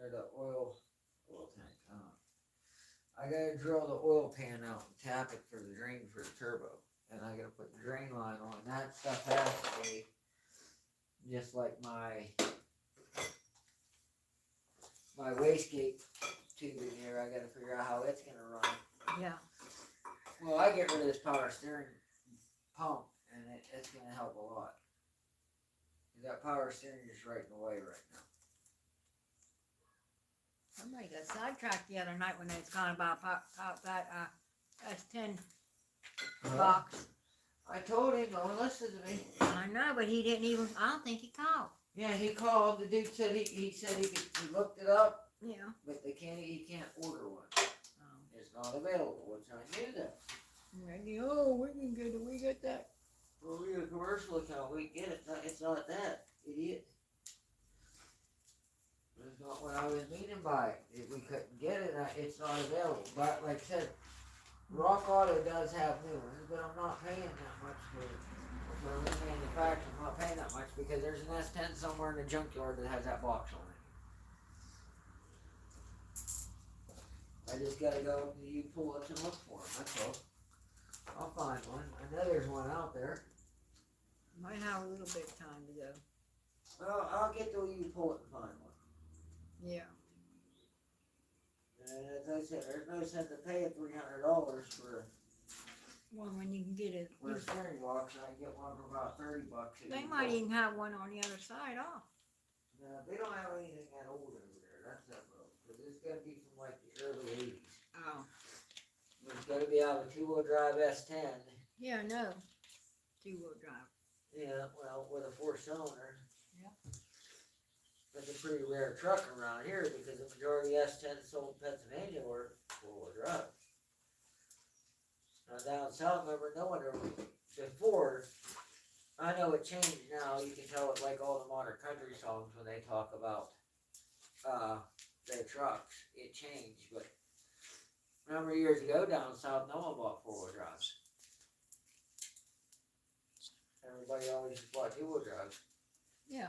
Or the oil tank. I gotta drill the oil pan out and tap it for the drain for the turbo. And I gotta put the drain line on. That stuff has to be just like my wastegate tubing here. I gotta figure out how it's gonna run. Yeah. Well, I get rid of this power steering pump, and it's gonna help a lot. 'Cause that power steering is right in the way right now. Somebody got sidetracked the other night when they was calling about that S10 box. I told him, no one listened to me. I know, but he didn't even. I don't think he called. Yeah, he called. The dude said he said he looked it up, Yeah. but he can't order one. Oh. It's not available. Which I knew that. Maybe, oh, we can get it. We got that. Well, we have a commercial account. We can get it. It's not that, idiot. It's not what I was meaning by it. If we couldn't get it, it's not available. But like I said, Rock Auto does have new ones, but I'm not paying that much for remanufacturing. I'm not paying that much because there's an S10 somewhere in the junkyard that has that box on it. I just gotta go to U-Pullets and look for them. That's all. I'll find one. I know there's one out there. Might have a little bit of time to go. Well, I'll get to U-Pullet and find one. Yeah. And as I said, there's no sense to pay $300 for Well, when you can get it. a steering box. I can get one for about $30. They might even have one on the other side off. No, they don't have anything that old over there. That's that road. Because it's got to be from like the early 80s. Oh. It's got to be out of a two-wheel drive S10. Yeah, I know. Two-wheel drive. Yeah, well, with a 4-cylinder. Yep. That's a pretty rare truck around here because the majority of S10s sold in Pennsylvania were 4-wheel drive. Now down south, remember, no one ever, before, I know it changed now, you can tell it like all the modern country songs when they talk about, their trucks, it changed, but remember years ago down south, no one bought 4-wheel drives. Everybody always just bought 2-wheel drives. Yeah.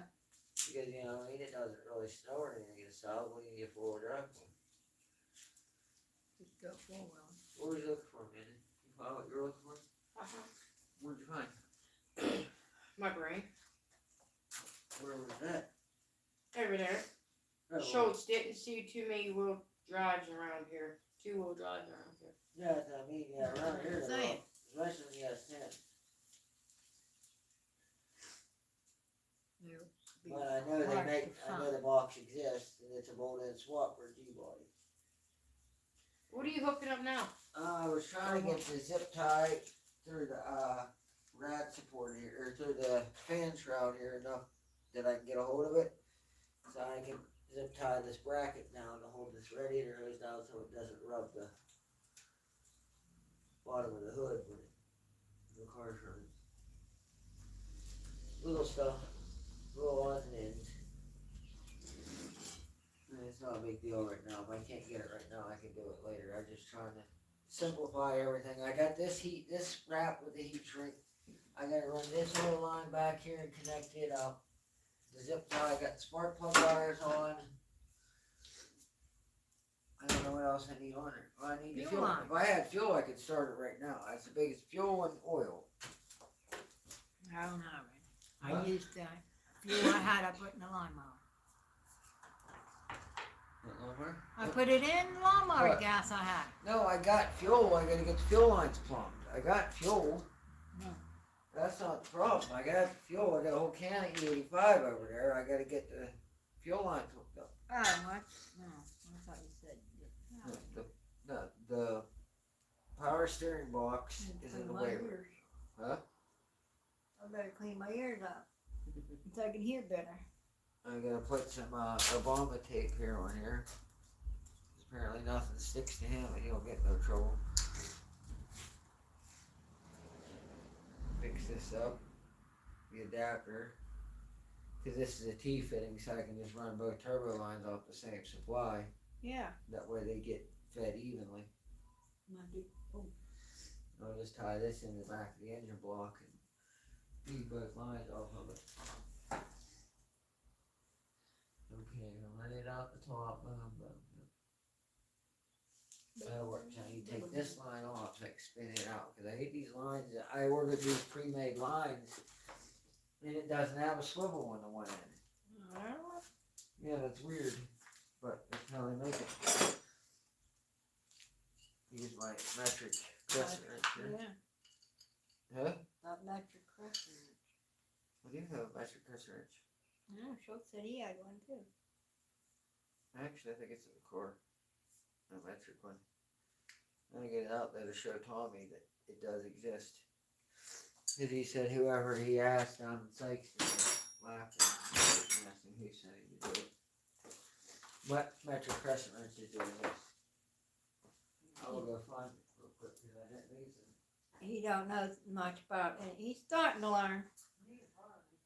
Because, you know, I mean, it doesn't really snow or anything in the south, what do you get 4-wheel drive for? Just go four-wheel. What were you looking for, man? You find what you were looking for? Uh-huh. Where'd you find? My brain. Where was that? Over there. Oh, Schultz didn't see too many wheel drives around here. 2-wheel drives around here. yeah, that's what I mean, yeah, around here, they're Saying. all- especially in the S10. They're But I know they hard make, to I know find. the box exists, and it's a bolt-in swap for a G-body. What are you hooking up now? I was trying to get the zip tie through the, rad support here, or through the fan shroud here enough that I can get a hold of it. So I can zip tie this bracket down to hold this radiator hose down so it doesn't rub the bottom of the hood when the car's running. Little stuff, little odds and ends. And it's not a big deal right now. If I can't get it right now, I can do it later. I'm just trying to simplify everything. I got this wrap with the heat shrink. I gotta run this oil line back here and connect it up. The zip tie, I got the spark plug wires on. I don't know what else I need on it. Well, I need the Fuel fuel. line. If I had fuel, I could start it right now. That's the biggest fuel and oil. I don't have it. Huh? I used that fuel I had, I put in the lawnmower. I put it in the lawnmower What? gas I had. No, I got fuel. I gotta get the fuel lines plumbed. I got fuel. No. That's not the problem. I got fuel. I got a whole can of E85 over there. I gotta get the fuel lines hooked up. Oh, what? No, I thought you said. The power steering box is in the way. Ears. Huh? I better clean my ears up. so I can hear better. I gotta put some Obama tape here on here. Apparently nothing sticks to him and he'll get no trouble. Fix this up. The adapter. Because this is a T-fitting, so I can just run both turbo lines off the same supply. Yeah. That way they get fed evenly. I'll just tie this in the back of the engine block and feed both lines off of it. Okay, I'll run it out the top. That'll work. Now you take this line off so I can spin it out. Because I hate these lines. I ordered these pre-made lines and it doesn't have a swivel on the one end. Yeah, that's weird. But that's how they make it. Use my metric crescent wrench here. Yeah. Huh? That metric crescent wrench. I do have a metric crescent wrench. Yeah, Schultz said he had one too. Actually, I think it's in the core. A metric one. I'm gonna get it out there to show Tommy that it does exist. Because he said whoever he asked down in Sykes laughed at him. Asked him who said he would do it. But metric crescent wrenches do exist. I will go find it real quick because I didn't use it. He don't know much about it. He's starting to learn.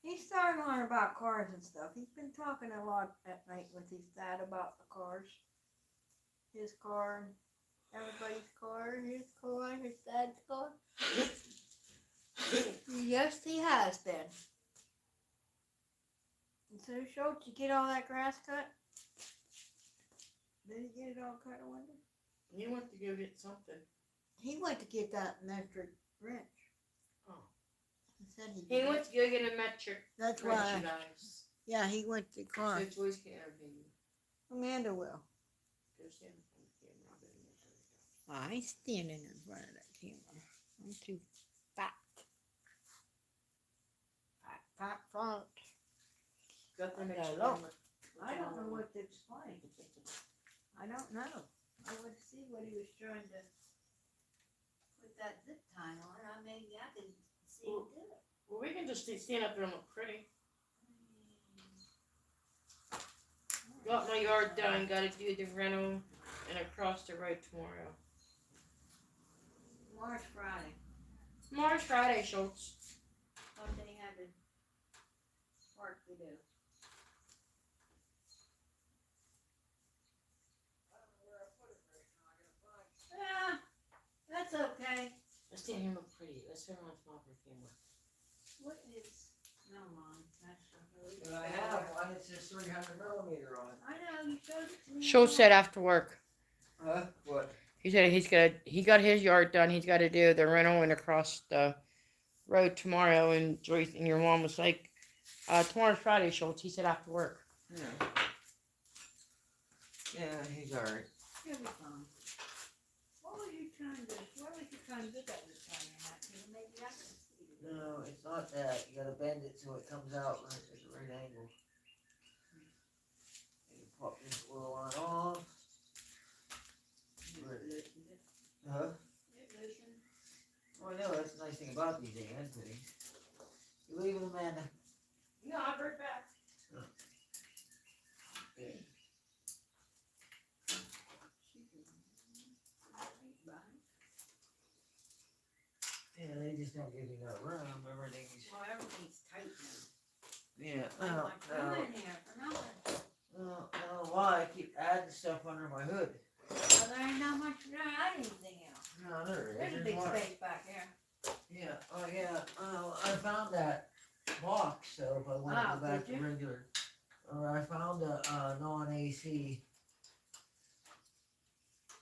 He's starting to learn about cars and stuff. He's been talking a lot at night with his dad about the cars. His car, everybody's car, his car, his dad's car. Yes, he has been. And so, Schultz, you get all that grass cut? Did he get it all cut, I wonder? You went to go get something. He went to get that metric wrench. Oh. He said he He did. went to go get a metric That's wrench, why. you guys. Yeah, he went to the car. So Joyce can't interview you. Amanda will. Go stand in front of the camera. I'll go to your turn. I ain't standing in front of that camera. I'm too fat. Fat front. Got the next Hello. camera. I don't know what to explain. I don't know. I would see what he was trying to put that zip tie on. Maybe I could see him do it. Well, we can just stand up there and look pretty. Got my yard done. Got to do the rental and across the road tomorrow. March Friday. Tomorrow's Friday, Schultz. Something had to work to do. Yeah, that's okay. Let's stand here and look pretty. Let's turn on small for camera. What is? No, Mom. That's really. And I have one, it's just 300 millimeter on it. I know you showed it to me. Schultz said after work. Huh? What? He said he got his yard done. He's got to do the rental and across the road tomorrow. And Joyce and your mom was like, tomorrow's Friday, Schultz. He said after work. Yeah. Yeah, he's alright. He'll be fine. What was you trying to? What was you trying to get at this time? Maybe I can see it. No, it's not that. You gotta bend it so it comes out right at the right angle. And you pop this oil on off. Huh? Oh, I know, that's the nice thing about these hand things. You leave it, Amanda. No, I'll be right back. Yeah, they just don't give you no room. Everything's. Well, everything's tight now. Yeah, I'm no, like, come in here for nothing. I don't know why I keep adding stuff under my hood. Well, there ain't not much to add anything else. No, there is. There's a big space back there. Yeah, oh yeah, I found that box, so if I want to Oh, go back did to you? regular. Or I found a non-AC.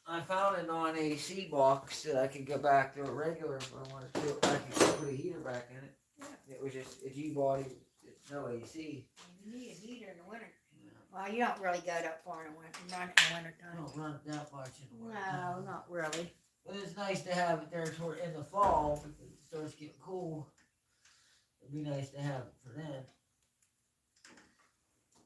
I found a non-AC box that I could go back to a regular if I wanted to. I could put a heater back in it. Yeah. It was just a G-body, it's no AC. You need a heater in the winter. Yeah. Well, you don't really go that far in the winter. Not in the winter I time. don't run it that much in the winter. No, not really. But it's nice to have it there toward in the fall because it starts getting cool. It'd be nice to have it for then.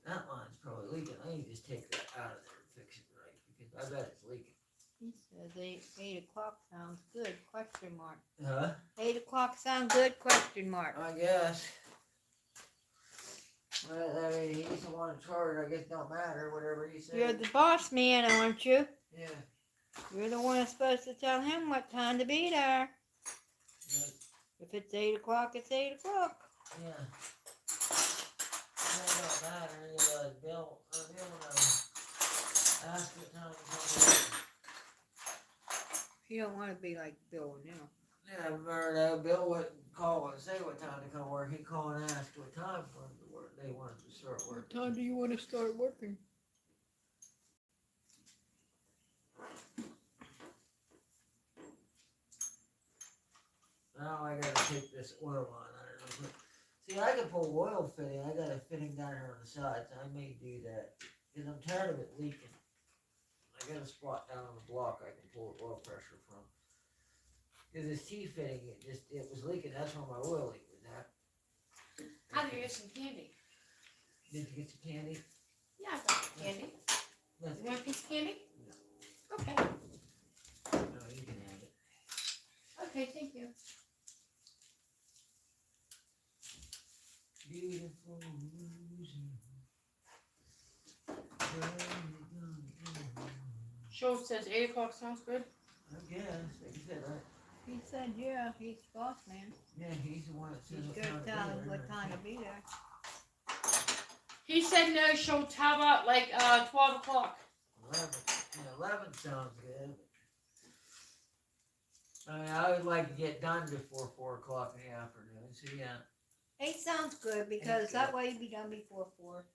That line's probably leaking. I need to just take that out of there and fix it right because I bet it's leaking. He says 8 o'clock sounds good, question mark. Huh? 8 o'clock sound good, question mark. I guess. Well, I mean, he's the one in charge. I guess it don't matter, whatever he says. You're the boss man, aren't you? Yeah. You're the one that's supposed to tell him what time to be there. Yeah. If it's 8 o'clock, it's 8 o'clock. Yeah. It don't matter. Bill, ask what time to come in. You don't want to be like Bill now. Yeah, I remember that Bill wouldn't call and say what time to come to work. He'd call and ask what time for him to work. They wanted to start work. What time do you want to start working? Now I gotta take this oil on. I don't know. See, I can pull oil fitting. I got a fitting down here on the sides. I may do that because I'm tired of it leaking. I got a spot down on the block I can pull the oil pressure from. Because this T fitting, it was leaking. That's where my oil leak was at. How do you get some candy? Did you get some candy? Yeah, I got some candy. That's- You want a piece of candy? Okay. No, you can have it. Okay, thank you. Beautiful losing. Schultz says 8 o'clock sounds good. I guess, like you said, right? He said, yeah, he's the boss man. Yeah, he's the one that says He's what going time to to tell be him there. what time to be there. He said no, Schultz. How about like 12 o'clock? 11 sounds good. I mean, I would like to get done before 4 o'clock in the afternoon, so yeah. 8 sounds good because Eight's that good. way you'll be done before 4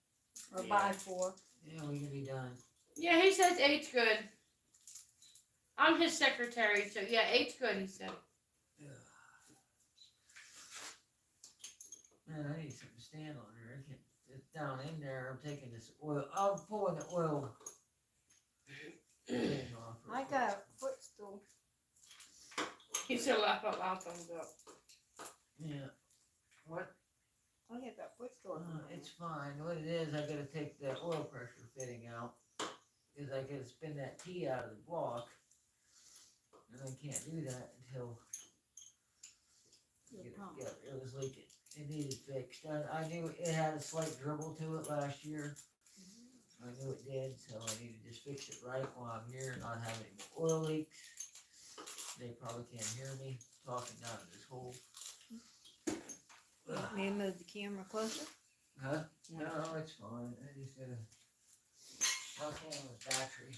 or Yeah. by 4. Yeah, we can be done. Yeah, he says 8's good. I'm his secretary, so yeah, 8's good, he said. Yeah. Man, I need something to stand on here. I can't, it's down in there. I'm taking this oil. I'm pulling the oil. thing off real I quick. got a footstool. He said laugh out loud, thumbs up. Yeah. What? I got that footstool. It's fine. What it is, I gotta take the oil pressure fitting out. Because I gotta spin that T out of the block. And I can't do that until it was leaking. It needed fixed. I knew it had a slight dribble to it last year. I knew it did, so I need to just fix it right while I'm here and not have any more oil leaks. They probably can't hear me talking down in this hole. Want me to move the camera closer? Huh? No, it's fine. I just gotta. My camera's battery.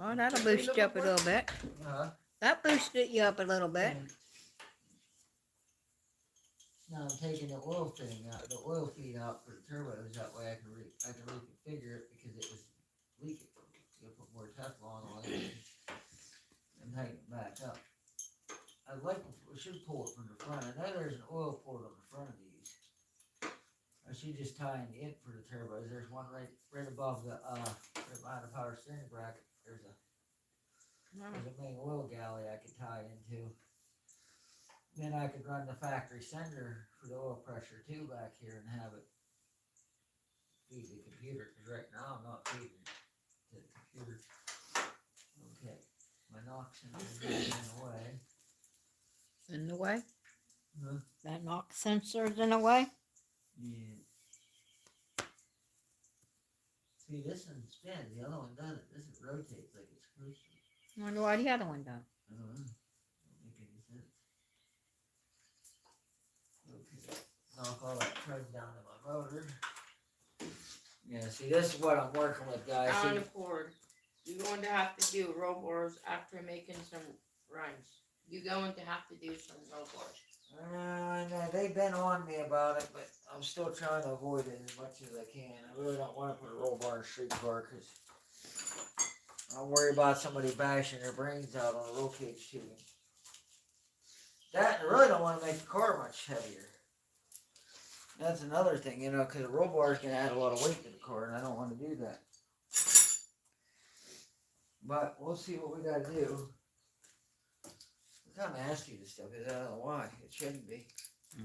Oh, that'll boost you up a little bit. Huh? That boosted you up a little bit. Now I'm taking the oil fitting out, the oil feed out for the turbos. That way I can reconfigure it because it was leaking. You put more Teflon on it and tighten it back up. I'd like to, we should pull it from the front. I know there's an oil port on the front of these. I should just tie in the in for the turbos. There's one right above the right behind the power steering bracket. There's a main oil galley I could tie into. Then I could run the factory sender for the oil pressure too back here and have it feed the computer. Because right now I'm not feeding it to the computer. Okay, my knock sensor is in the way. In the way? Huh? That knock sensor's in the way? Yeah. See, this one spins. The other one doesn't. This one rotates like it's supposed to. I wonder why the other one don't. I don't know. Don't make any sense. Okay. Knock all that crud down to my motor. Yeah, see, this is what I'm working with, guys. On See, the cord. You're going to have to do roll bars after making some runs. You're going to have to do some roll bars. I know they've been on me about it, but I'm still trying to avoid it as much as I can. I really don't want to put a roll bar in a street car because I worry about somebody bashing their brains out on a roll cage tubing. That, and I really don't want to make the car much heavier. That's another thing, you know, because a roll bar is going to add a lot of weight to the car, and I don't want to do that. But we'll see what we got to do. Look how nasty this stuff is. I don't know why. It shouldn't be. I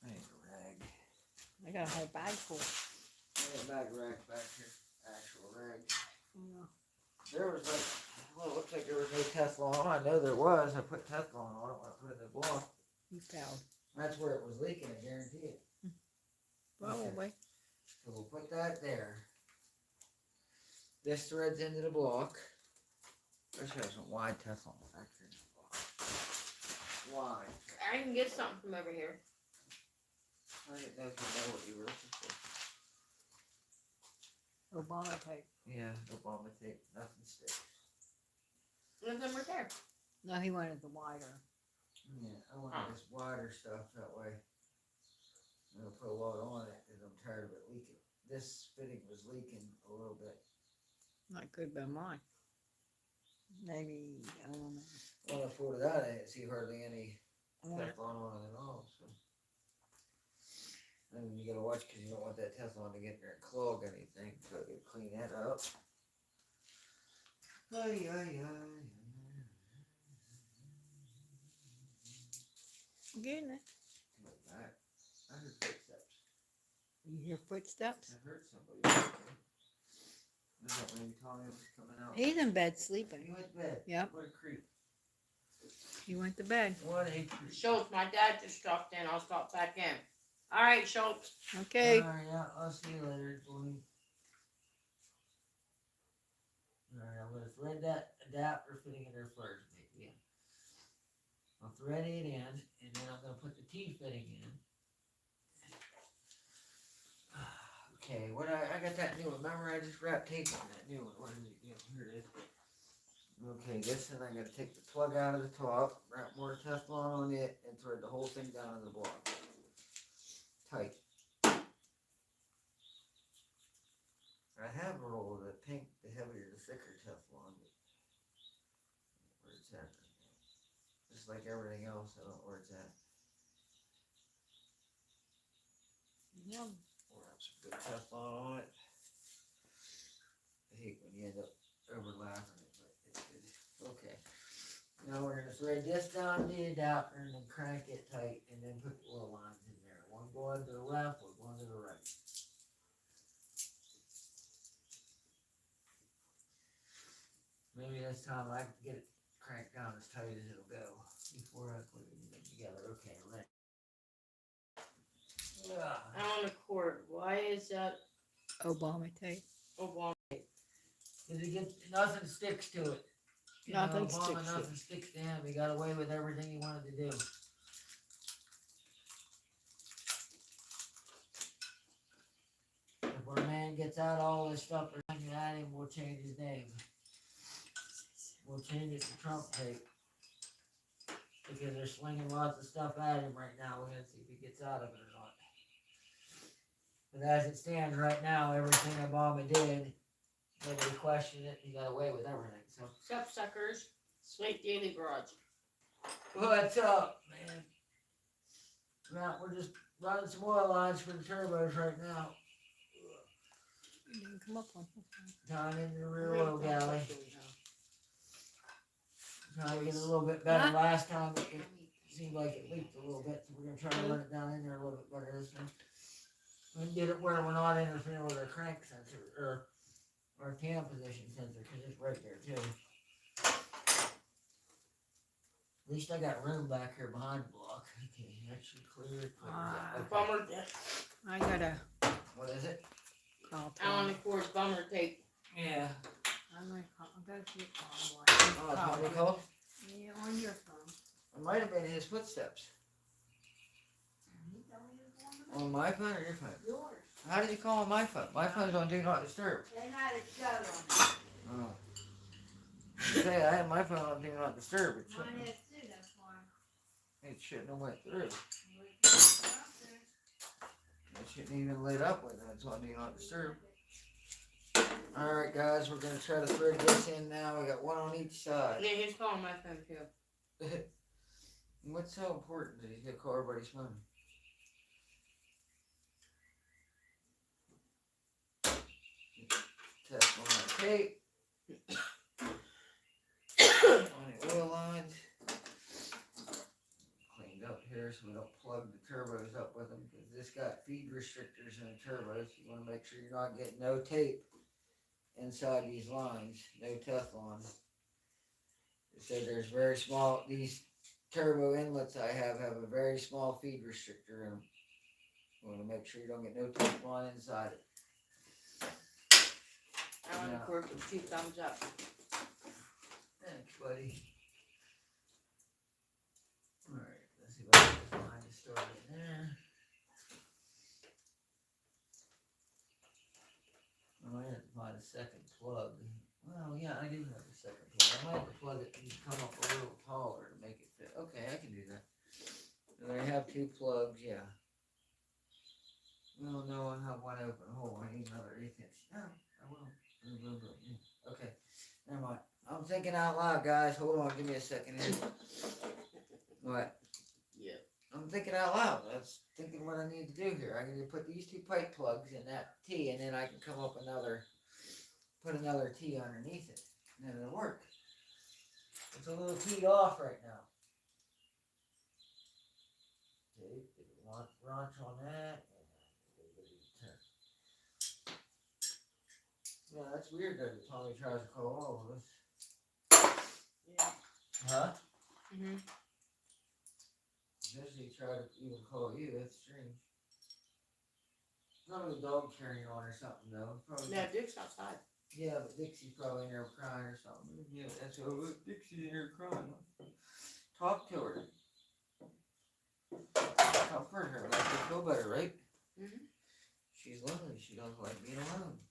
need a rag. I got a whole bag full. I got a bag rack back here. Actual rag. Yeah. There was like, Well, it looks like there was no Teflon on. I know there was. I put Teflon on it when I put it in the block. You failed. That's where it was leaking, I guarantee it. Probably. So we'll put that there. This threads into the block. I should have some wide Teflon back here in the block. Wide. I can get something from over here. I didn't know if you know what you were looking for. Obama tape. Yeah, Obama tape. Nothing sticks. There's them right there. No, he wanted the wider. Yeah, I want this wider stuff that way. I'm gonna put a lot on it because I'm tired of it leaking. This fitting was leaking a little bit. Not good by mine. Maybe, I don't know. When I pulled it out, I didn't see hardly any I want- Teflon on it at all. So, and you gotta watch because you don't want that Teflon to get in there and clog anything. So you gotta clean that up. Ay, ay, ay. Getting it. Look back. I heard footsteps. You hear footsteps? I heard somebody. walking. Was that maybe Tommy was coming out? He's in bed He sleeping. went to bed. Yep. What a creep. He went to bed. What a creep. Schultz, my dad just stopped in. I'll stop back in. All right, Schultz. Okay. Alright, yeah, I'll see you later, boy. Alright, I'm gonna thread that adapter fitting in there first, maybe. Yeah. I'll thread it in, and then I'm gonna put the T fitting in. Okay, what I got that new one. Remember, I just wrapped tape on that new one. What is it? Yeah, here it is. Okay, this one I gotta take the plug out of the top, wrap more Teflon on it, and thread the whole thing down in the block. Tight. I have a roll of the pink, the heavier, the thicker Teflon. But where it's at right now. Just like everything else, I don't know where it's at. Yeah. We'll have some good Teflon on it. I hate when you end up overlapping it, but it's good. Okay. Now we're gonna thread this down the adapter and then crank it tight and then put the oil lines in there. One going to the left, one going to the right. Maybe this time I can get it cranked down as tight as it'll go before I put it together. Okay, ready. On the cord. Why is that Obama tape. Obama? Cause it gets, nothing sticks to it. You Nothing know, Obama, sticks to it. nothing sticks to him. He got away with everything he wanted to do. If our man gets out all this stuff or anything at him, we'll change his name. We'll change it to Trump tape. Because they're slinging lots of stuff at him right now. We're gonna see if he gets out of it or not. But as it stands right now, everything Obama did, nobody questioned it. He got away with everything. So Sup, suckers. Slate Daily Garage. what's up, man? Matt, we're just running some oil lines for the turbos right now. You didn't come up on Down in the rear oil galley. Trying to get it a little bit better. Huh? Last time it seemed like it leaked a little bit, so we're gonna try to run it down in there a little bit better this time. And get it where we're not interfering with our crank sensor or our cam position sensor, cause it's right there too. At least I got room back here behind the block. Okay, that should clear it. Okay. Bummer. I gotta What is it? call On Tommy. the cord's bummer tape. Yeah. I'm gonna go to your phone. Oh, Tommy called? Yeah, on your phone. It might have been his footsteps. On my phone or your phone? Yours. How did you call on my phone? My phone's on Do Not Disturb. They had it shut on Oh. You say I had my phone on Do Not Disturb. It it. Mine shouldn't, is too, that's why. it shouldn't have went through. It shouldn't even lit up when it's on Do Not Disturb. Alright guys, we're gonna try to thread this in now. We got one on each side. Yeah, he's calling my phone too. What's so important that he's gonna call everybody's phone? Test on the tape. On the oil lines. Cleaned up here so we don't plug the turbos up with them because this got feed restrictors in the turbos. You want to make sure you're not getting no tape inside these lines, no Teflon. It said there's very small, these turbo inlets I have a very small feed restrictor in them. Want to make sure you don't get no tape flying inside it. Alan Yeah. Cord with 2 thumbs up. Thanks, buddy. Alright, let's see if I can find the story in there. Oh, I have to find a second plug. Well, yeah, I do have a second plug. I might have to plug it and come up a little taller to make it fit. Okay, I can do that. And I have 2 plugs, yeah. Well, no, I have one open hole. I need another 1/8 inch. No, I will. Yeah. Okay, never mind. I'm thinking out loud, guys. Hold on, give me a second here. What? Yeah. I'm thinking out loud. I was thinking what I need to do here. I need to put these 2 pipe plugs in that T, and then I can come up put another T underneath it, and then it'll work. It's a little teed off right now. Okay, get a wrench on that. Yeah, that's weird that Tommy tries to call all of us. Yeah. Huh? Mhm. Especially try to even call you, that's strange. Probably a dog carrying on or something though. Probably. No, Duke's outside. Yeah, but Dixie's probably in there crying or something. Yeah, that's what Dixie's in there crying. Talk to her. Comfort her, make her feel better, right? Mhm. She's lonely, she doesn't like being alone.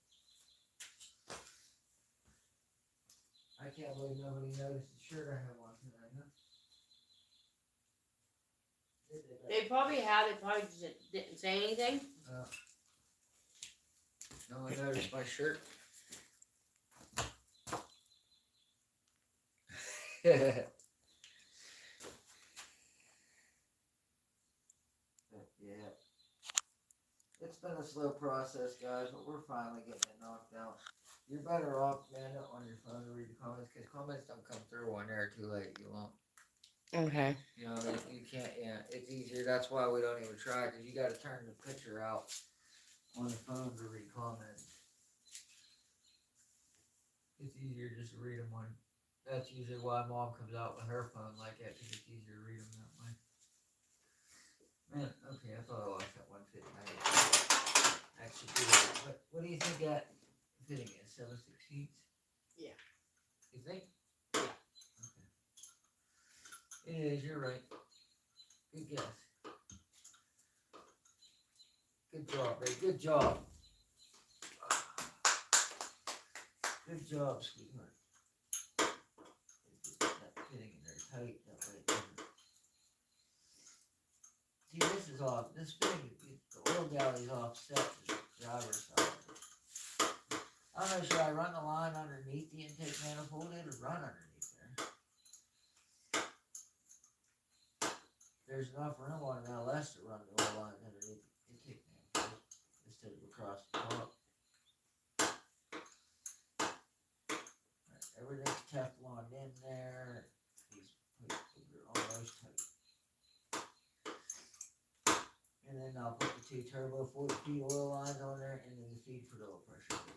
I can't believe nobody noticed the shirt I have on tonight, huh? They probably had. They probably just didn't say anything. No one noticed my shirt. Yeah. It's been a slow process, guys, but we're finally getting it knocked out. You're better off, man, on your phone to read the comments, because comments don't come through when they're too late. You won't. Okay. You know, you can't, yeah, it's easier. That's why we don't even try, because you got to turn the picture out on the phone to read comments. It's easier just to read them on. That's usually why Mom comes out with her phone like that, because it's easier to read them that way. Man, okay, I thought I lost that 150. Actually, what do you think that fitting is? 7/16? Yeah. You think? Yeah. Okay. It is, you're right. Good guess. Good job, babe. Good job. Good job, sweetheart. Get that fitting in there tight, that way it doesn't. See, this is off. This fitting, the oil galley's offset to the driver's side. I don't know, should I run the line underneath the intake manifold? It'll run underneath there. There's enough room on an LS to run the oil line underneath the intake manifold instead of across the top. Right, everything's Teflon in there. These pipes are almost tight. And then I'll put the 2 turbo 40 feet oil lines on there, and then the feed for the oil pressure gauge.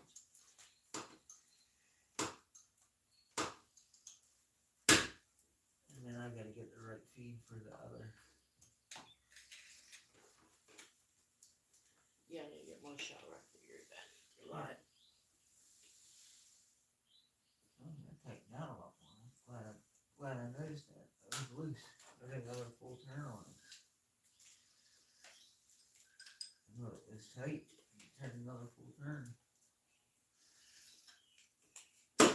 And then I gotta get the right feed for the other. Yeah, I need to get one shot right here then. You're lying. Oh, that tightened down a lot more. Glad I noticed that. That was loose. I got another full turn on it. Look, it's tight. You turn another full turn. There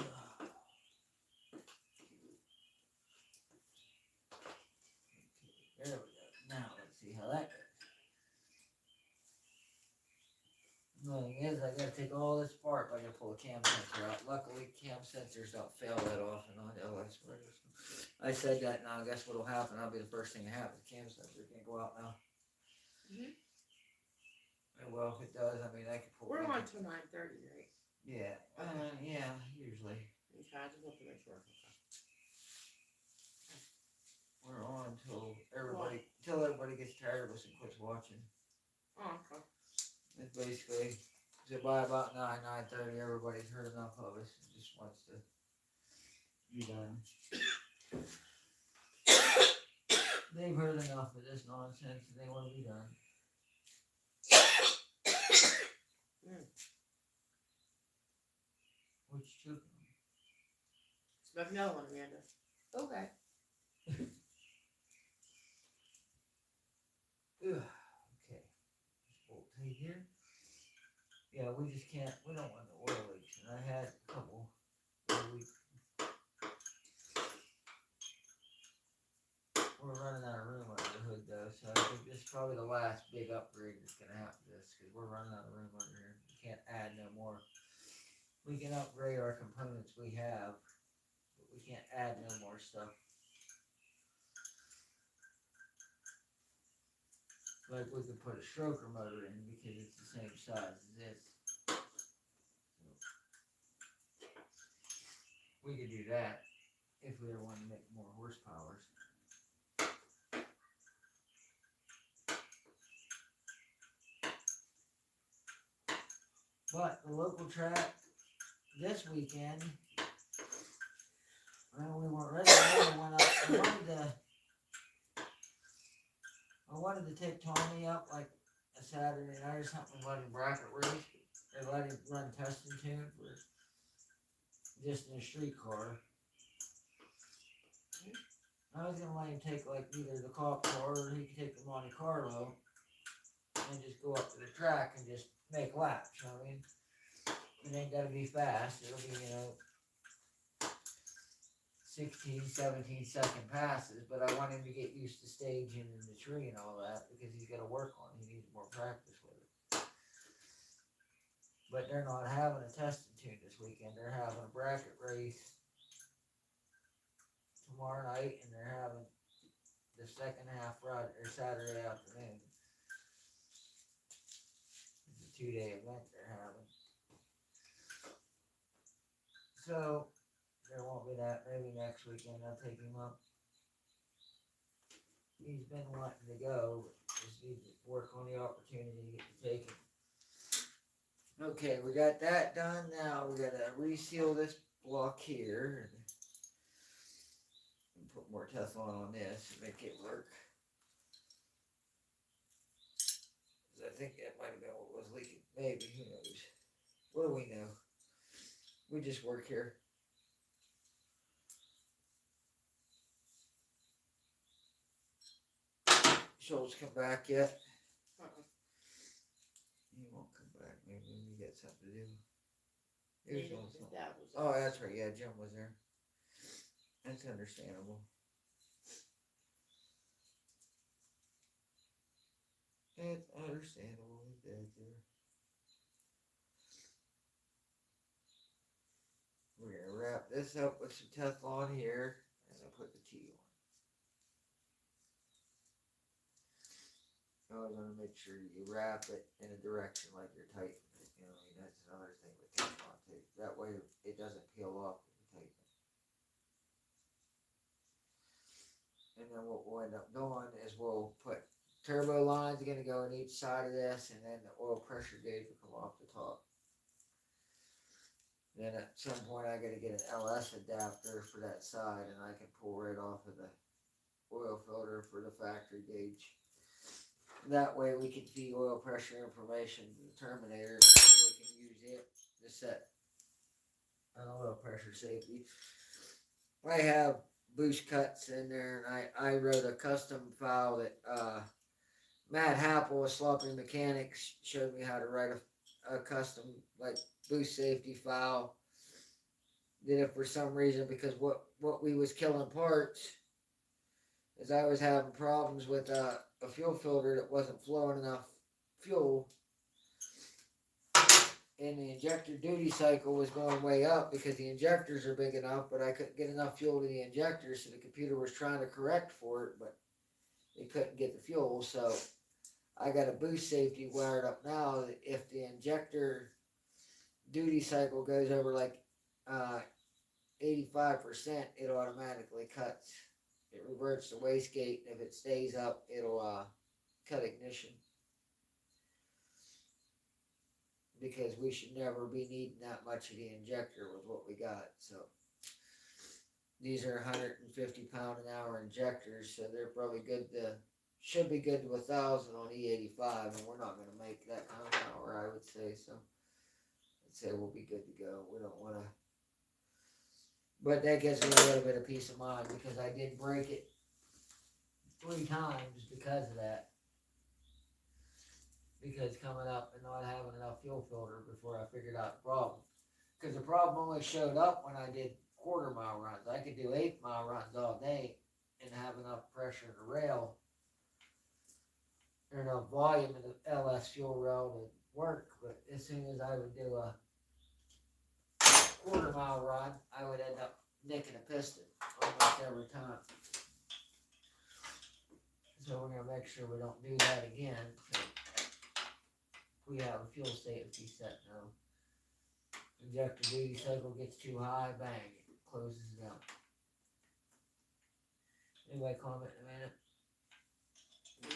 we go. Now let's see how that goes. The thing is, I gotta take all this apart. I gotta pull a cam sensor out. Luckily, cam sensors don't fail that often on LS spreaders. I said that now. Guess what'll happen? That'll be the first thing to happen. The cam sensor can't go out now. Mhm. Well, if it does, I mean, I could pull. We're on till 9:30, right? Yeah. Yeah. Usually, Okay, I just want to make sure. we're on until everybody gets tired of us and quits watching. Oh, okay. It's basically, so by about 9:30, everybody's heard enough of us and just wants to be done. enough of this nonsense and they wanna be done. What you choking on? Smoke another one, Amanda. Okay. Ugh, okay. This bolt tight here. Yeah, we just can't, we don't want the oil leaks, and I had a couple where we're running out of room under the hood though, so I think this is probably the last big upgrade that's gonna happen to this, cause we're running out of room under here. We can't add no more. We can upgrade our components we have, but we can't add no more stuff. Like we could put a stroker motor in because it's the same size as this. We could do that if we ever want to make more horsepowers. But the local track this weekend, well, we weren't ready. I went up. I wanted to take Tommy up like a Saturday night or something, let him bracket race, or let him run testing tune for just in a street car. I was gonna let him take like either the cop car or he could take the Monte Carlo and just go up to the track and just make laps, you know what I mean? It ain't gotta be fast, it'll be, 16, 17 second passes, but I want him to get used to staging in the tree and all that because he's gotta work on it, he needs more practice with it. But they're not having a testing tune this weekend, they're having a bracket race tomorrow night, and they're having the second half Friday or Saturday afternoon. It's a 2-day event they're having. So there won't be that. Maybe next weekend I'll take him up. He's been wanting to go, but just needs to work on the opportunity to get to take him. Okay, we got that done. Now we gotta reseal this block here and put more Teflon on this and make it work. 'Cause I think that might have been what was leaking. Maybe, who knows? What do we know? We just work here. Schultz come back yet? He won't come back. Maybe you got something to do. He was doing something. That was Oh, that's right. Yeah, Jim was there. That's understandable. It's understandable. His dad's there. We're gonna wrap this up with some Teflon here, and I'll put the T on. I always want to make sure you wrap it in a direction like you're tightening it. You know, I mean, that's another thing with Teflon too. That way it doesn't peel off when you tighten it. And then what we'll end up doing is we'll put turbo lines going to go on each side of this, and then the oil pressure gauge will come off the top. Then at some point I got to get an LS adapter for that side, and I can pull right off of the oil filter for the factory gauge. That way we can feed oil pressure information to the terminator, and we can use it to set an oil pressure safety. I have boost cuts in there, and I wrote a custom file that Matt Happel of Sloppy Mechanics showed me how to write a custom like boost safety file. That if for some reason, because what we was killing parts is I was having problems with a fuel filter that wasn't flowing enough fuel, and the injector duty cycle was going way up because the injectors are big enough, but I couldn't get enough fuel to the injectors, so the computer was trying to correct for it, but it couldn't get the fuel. So I got a boost safety wired up now that if the injector duty cycle goes over like 85%, it automatically cuts. It reverts to wastegate, and if it stays up, it'll cut ignition. Because we should never be needing that much of the injector with what we got. So these are 150 pound an hour injectors, so they're probably good to should be good to 1,000 on E85, and we're not gonna make that kind of power, I would say, so. I'd say we'll be good to go, we don't wanna. But that gives me a little bit of peace of mind, because I did break it 3 times because of that. Because coming up and not having enough fuel filter before I figured out the problem. Because the problem only showed up when I did quarter-mile runs. I could do 8-mile runs all day and have enough pressure in the rail or enough volume in the LS fuel rail to work. But as soon as I would do a quarter-mile run, I would end up nicking a piston almost every time. So we're gonna make sure we don't do that again. So we have a fuel safety set now. Injector duty cycle gets too high, bang, it closes it out. Anybody comment in a minute?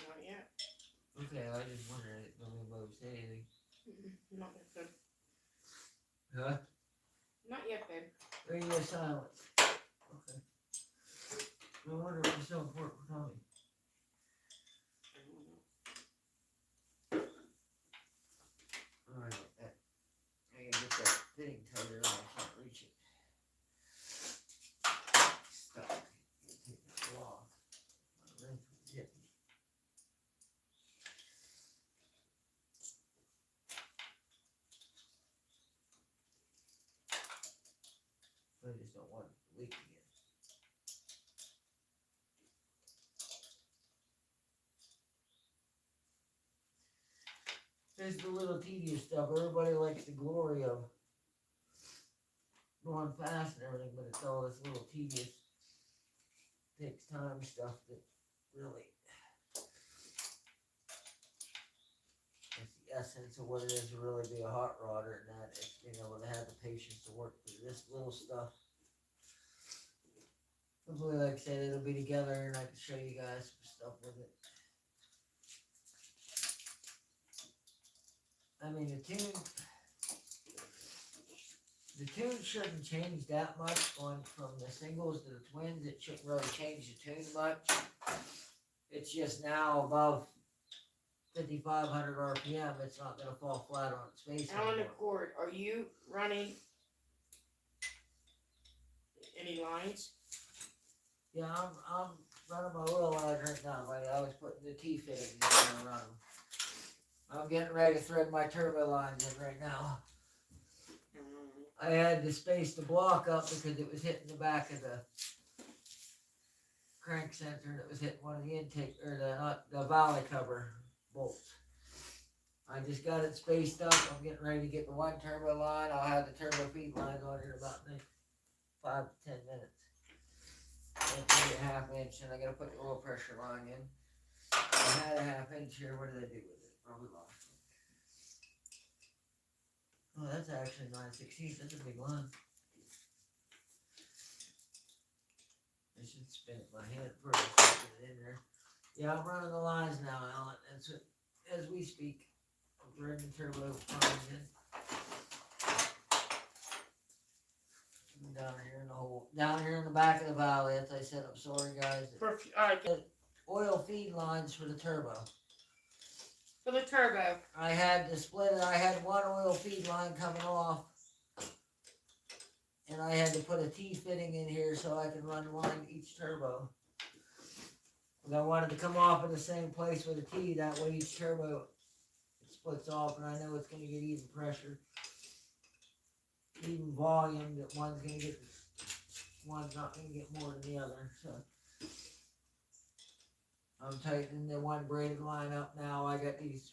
Not yet. Okay, I just wondered if nobody would say anything. Not yet, babe. Huh? Not yet, babe. Radio silence. Okay. No wonder it was so important for Tommy. Alright, I can get that fitting tighter and I can't reach it. Stuck. Take this off. My wrench was hitting. I just don't want it to leak again. There's the little tedious stuff. Everybody likes the glory of going fast and everything, but it's all this little tedious, takes time stuff that really, it's the essence of what it is to really be a hot rodder, and that it's being able to have the patience to work through this little stuff. Hopefully, like I said, it'll be together and I can show you guys some stuff with it. I mean, the tune shouldn't change that much going from the singles to the twins. It shouldn't really change the tune much. It's just now above 5,500 RPM, it's not going to fall flat on its face And on the anymore. cord, are you running any lines? Yeah, I'm running my oil lines right now, buddy. I was putting the T fittings in and run them. I'm getting ready to thread my turbo lines in right now. I had to space the block up because it was hitting the back of the crank sensor and it was hitting one of the intake, or the valley cover bolts. I just got it spaced up. I'm getting ready to get the one turbo line. I'll have the turbo feed lines on here in about 5 to 10 minutes. And 3.5 inch, and I gotta put the oil pressure line in. I had a 1/2 inch here. What did I do with it? Probably lost it. Oh, that's actually 9/16. That's a big line. I should spin it by hand first. Get it in there. Yeah, I'm running the lines now, Alan. That's what, as we speak. I'm threading the turbo lines in. Down here in the hole, down here in the back of the valley. As I said, I'm sorry, guys. Oil feed lines for the turbo. For the turbo. I had to split it. I had one oil feed line coming off, and I had to put a T fitting in here so I can run line each turbo. And I wanted to come off in the same place with a T. That way each turbo splits off, and I know it's going to get even pressure, even volume. That one's not going to get more than the other. So I'm tightening the one braided line up now. I got these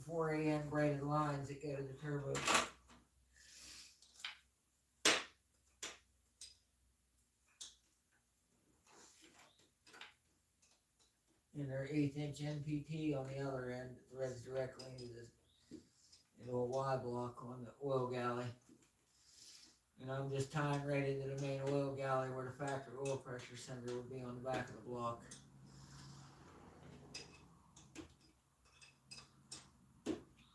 4AN braided lines that go to the turbo. And they're 1/8 inch NPT on the other end that threads directly into a Y block on the oil galley. And I'm just tying right into the main oil galley where the factory oil pressure sender would be on the back of the block.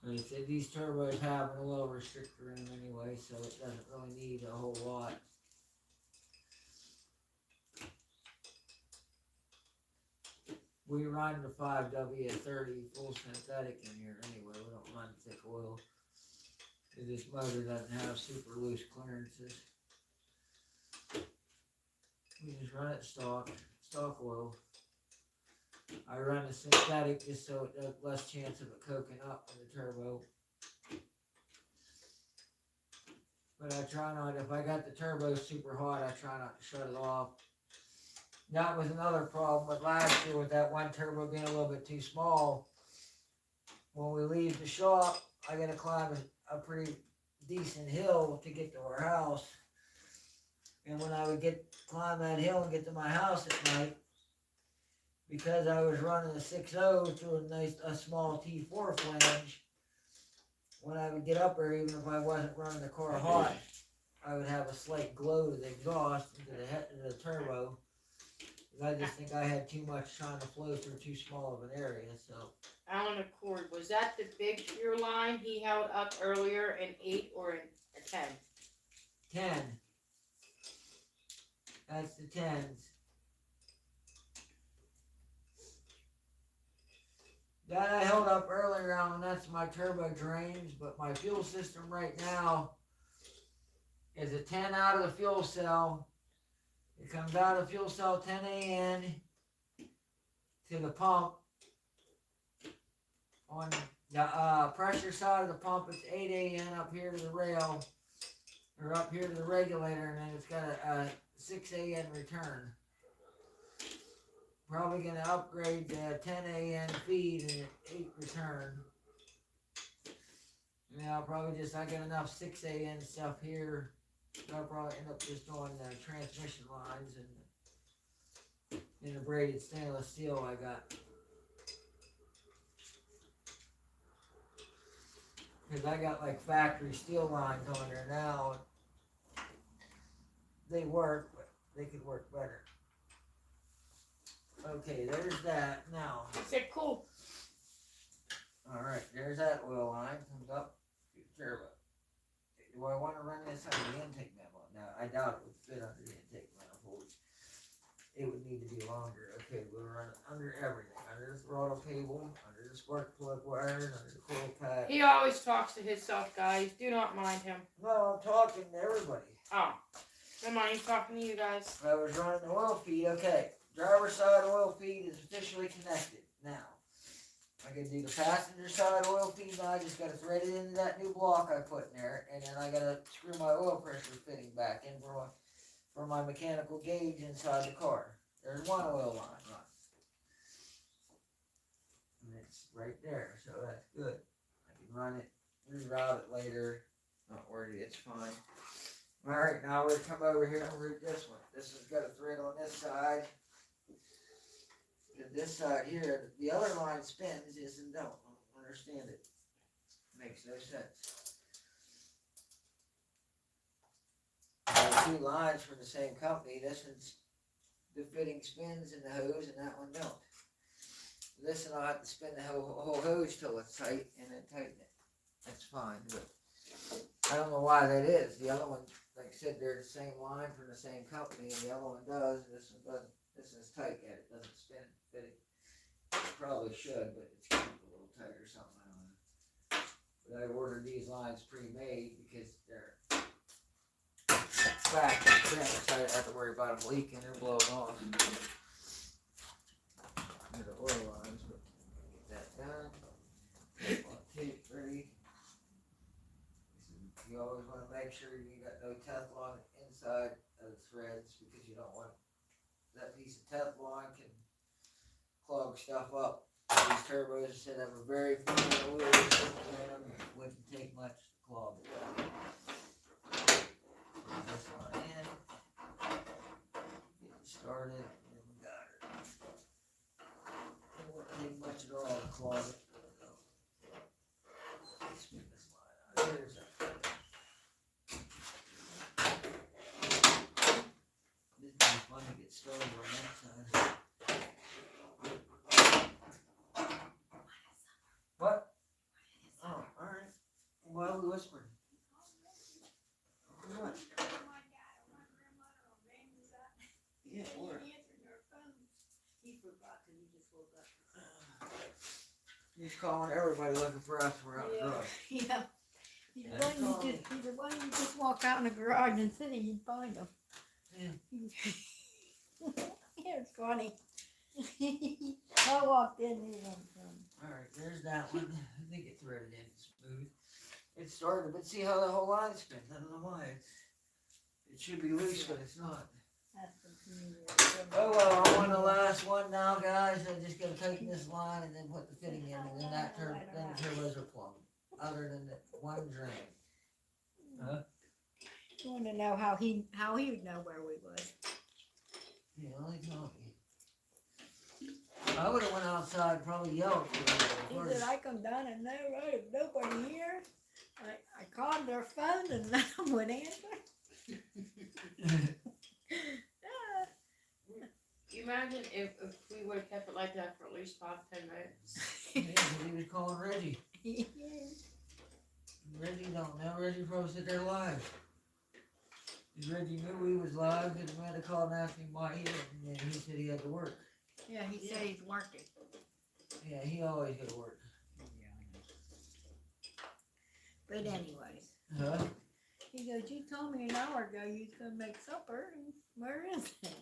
Like I said, these turbos have an oil restrictor in them anyway, so it doesn't really need a whole lot. We run the 5W30 full synthetic in here anyway. We don't run thick oil. This motor doesn't have super loose clearances. We just run it stock oil. I run the synthetic just so it has less chance of it coking up in the turbo. But I try not, if I got the turbo super hot, I try not to shut it off. That was another problem with last year with that one turbo being a little bit too small. When we leave the shop, I gotta climb a pretty decent hill to get to our house. And when I would climb that hill and get to my house at night, because I was running a 6.0 through a small T4 flange, when I would get up there, even if I wasn't running the car hot, I would have a slight glow to the exhaust into the turbo. I just think I had too much trying to flow through too small of an area, so. Alan Accord, was that the big shear line he held up earlier, an 8 or a 10? 10. That's the 10s. That I held up earlier on, that's my turbo drains, but my fuel system right now is a 10 out of the fuel cell. It comes out of fuel cell 10 AN to the pump. On the pressure side of the pump, it's 8 AN up here to the rail, or up here to the regulator, and then it's got a 6 AN return. Probably going to upgrade the 10 AN feed and an 8 return. Yeah, I'll probably I got enough 6 AN stuff here. I'll probably end up just doing the transmission lines and the braided stainless steel I got. Because I got like factory steel lines on there now. They work, but they could work better. Okay, there's that. Now, I said, cool. alright, there's that oil line. Comes up to the turbo. Do I want to run this under the intake manifold? Now, I doubt it would fit under the intake manifold. It would need to be longer. Okay, we'll run it under everything. Under the throttle cable, under the spark plug wires, under the coil pack. He always talks to himself, guys. Do not mind him. No, I'm talking to everybody. Oh, never mind. He's talking to you guys. I was running the oil feed. Okay, driver side oil feed is officially connected. Now, I can do the passenger side oil feed. Now I just got to thread it into that new block I put in there, and then I got to screw my oil pressure fitting back in for my mechanical gauge inside the car. There's one oil line run, and it's right there, so that's good. I can run it, reroute it later. Not worried, it's fine. All right, now we're gonna come over here and route this one. This has got a thread on this side. And this side here, the other line spins, this and don't. I don't understand it. Makes no sense. There are 2 lines from the same company. This one's the fitting spins in the hose, and that one don't. This one I'll have to spin the whole hose till it's tight and then tighten it. That's fine, but I don't know why that is. The other one, like I said, they're the same line from the same company, and the other one does, and this one doesn't. This is tight yet, it doesn't spin fitting. It probably should, but it's a little tight or something, I don't know. But I ordered these lines pre-made because they're back and trimmed, so I don't have to worry about them leaking or blowing off. They're the oil lines, but get that done. Tape ready. You always want to make sure you got no Teflon inside of the threads because you don't want that piece of Teflon can clog stuff up. These turbos said have a very fine oil system in them. It wouldn't take much to clog it up. Put this one in. Get it started, and we got her. It wouldn't take much at all to clog it. Spin this line out. There's that. Fun to get started on that side. What? Oh, alright. Why are we whispering? What? Yeah, what? forgot because he just woke up. He's calling everybody looking for us. We're out in the garage. Yeah. He's Yeah. the one you just walk out in the garage and sit and you'd find him. Yeah. It's funny. I walked in here. Alright, there's that one. I think it threaded in smooth. It started, but see how the whole line spins? I don't know why. It should be loose, but it's not. That's Oh well, I'm on the last one now, guys. I'm just gonna tighten this line and then put the fitting in, and then then the turbos are plumbed. Other than the one drain. I want to know how he would know where we was. He only told me. I would have went outside, probably yelled for He him. said, I come down and there was nobody here. I called their phone and none of them would answer. Ah. You imagine if we would have kept it like that for at least 5-10 minutes. Yeah, 'cause he was calling Reggie. Reggie don't know. Reggie probably said they're live. 'Cause Reggie knew we was live, and we had to call and ask him why he didn't, and he said he had to work. Yeah, he said he's working. Yeah, he always got to work. But anyways, Huh? he goes, you told me an hour ago you was gonna make supper, and where is it?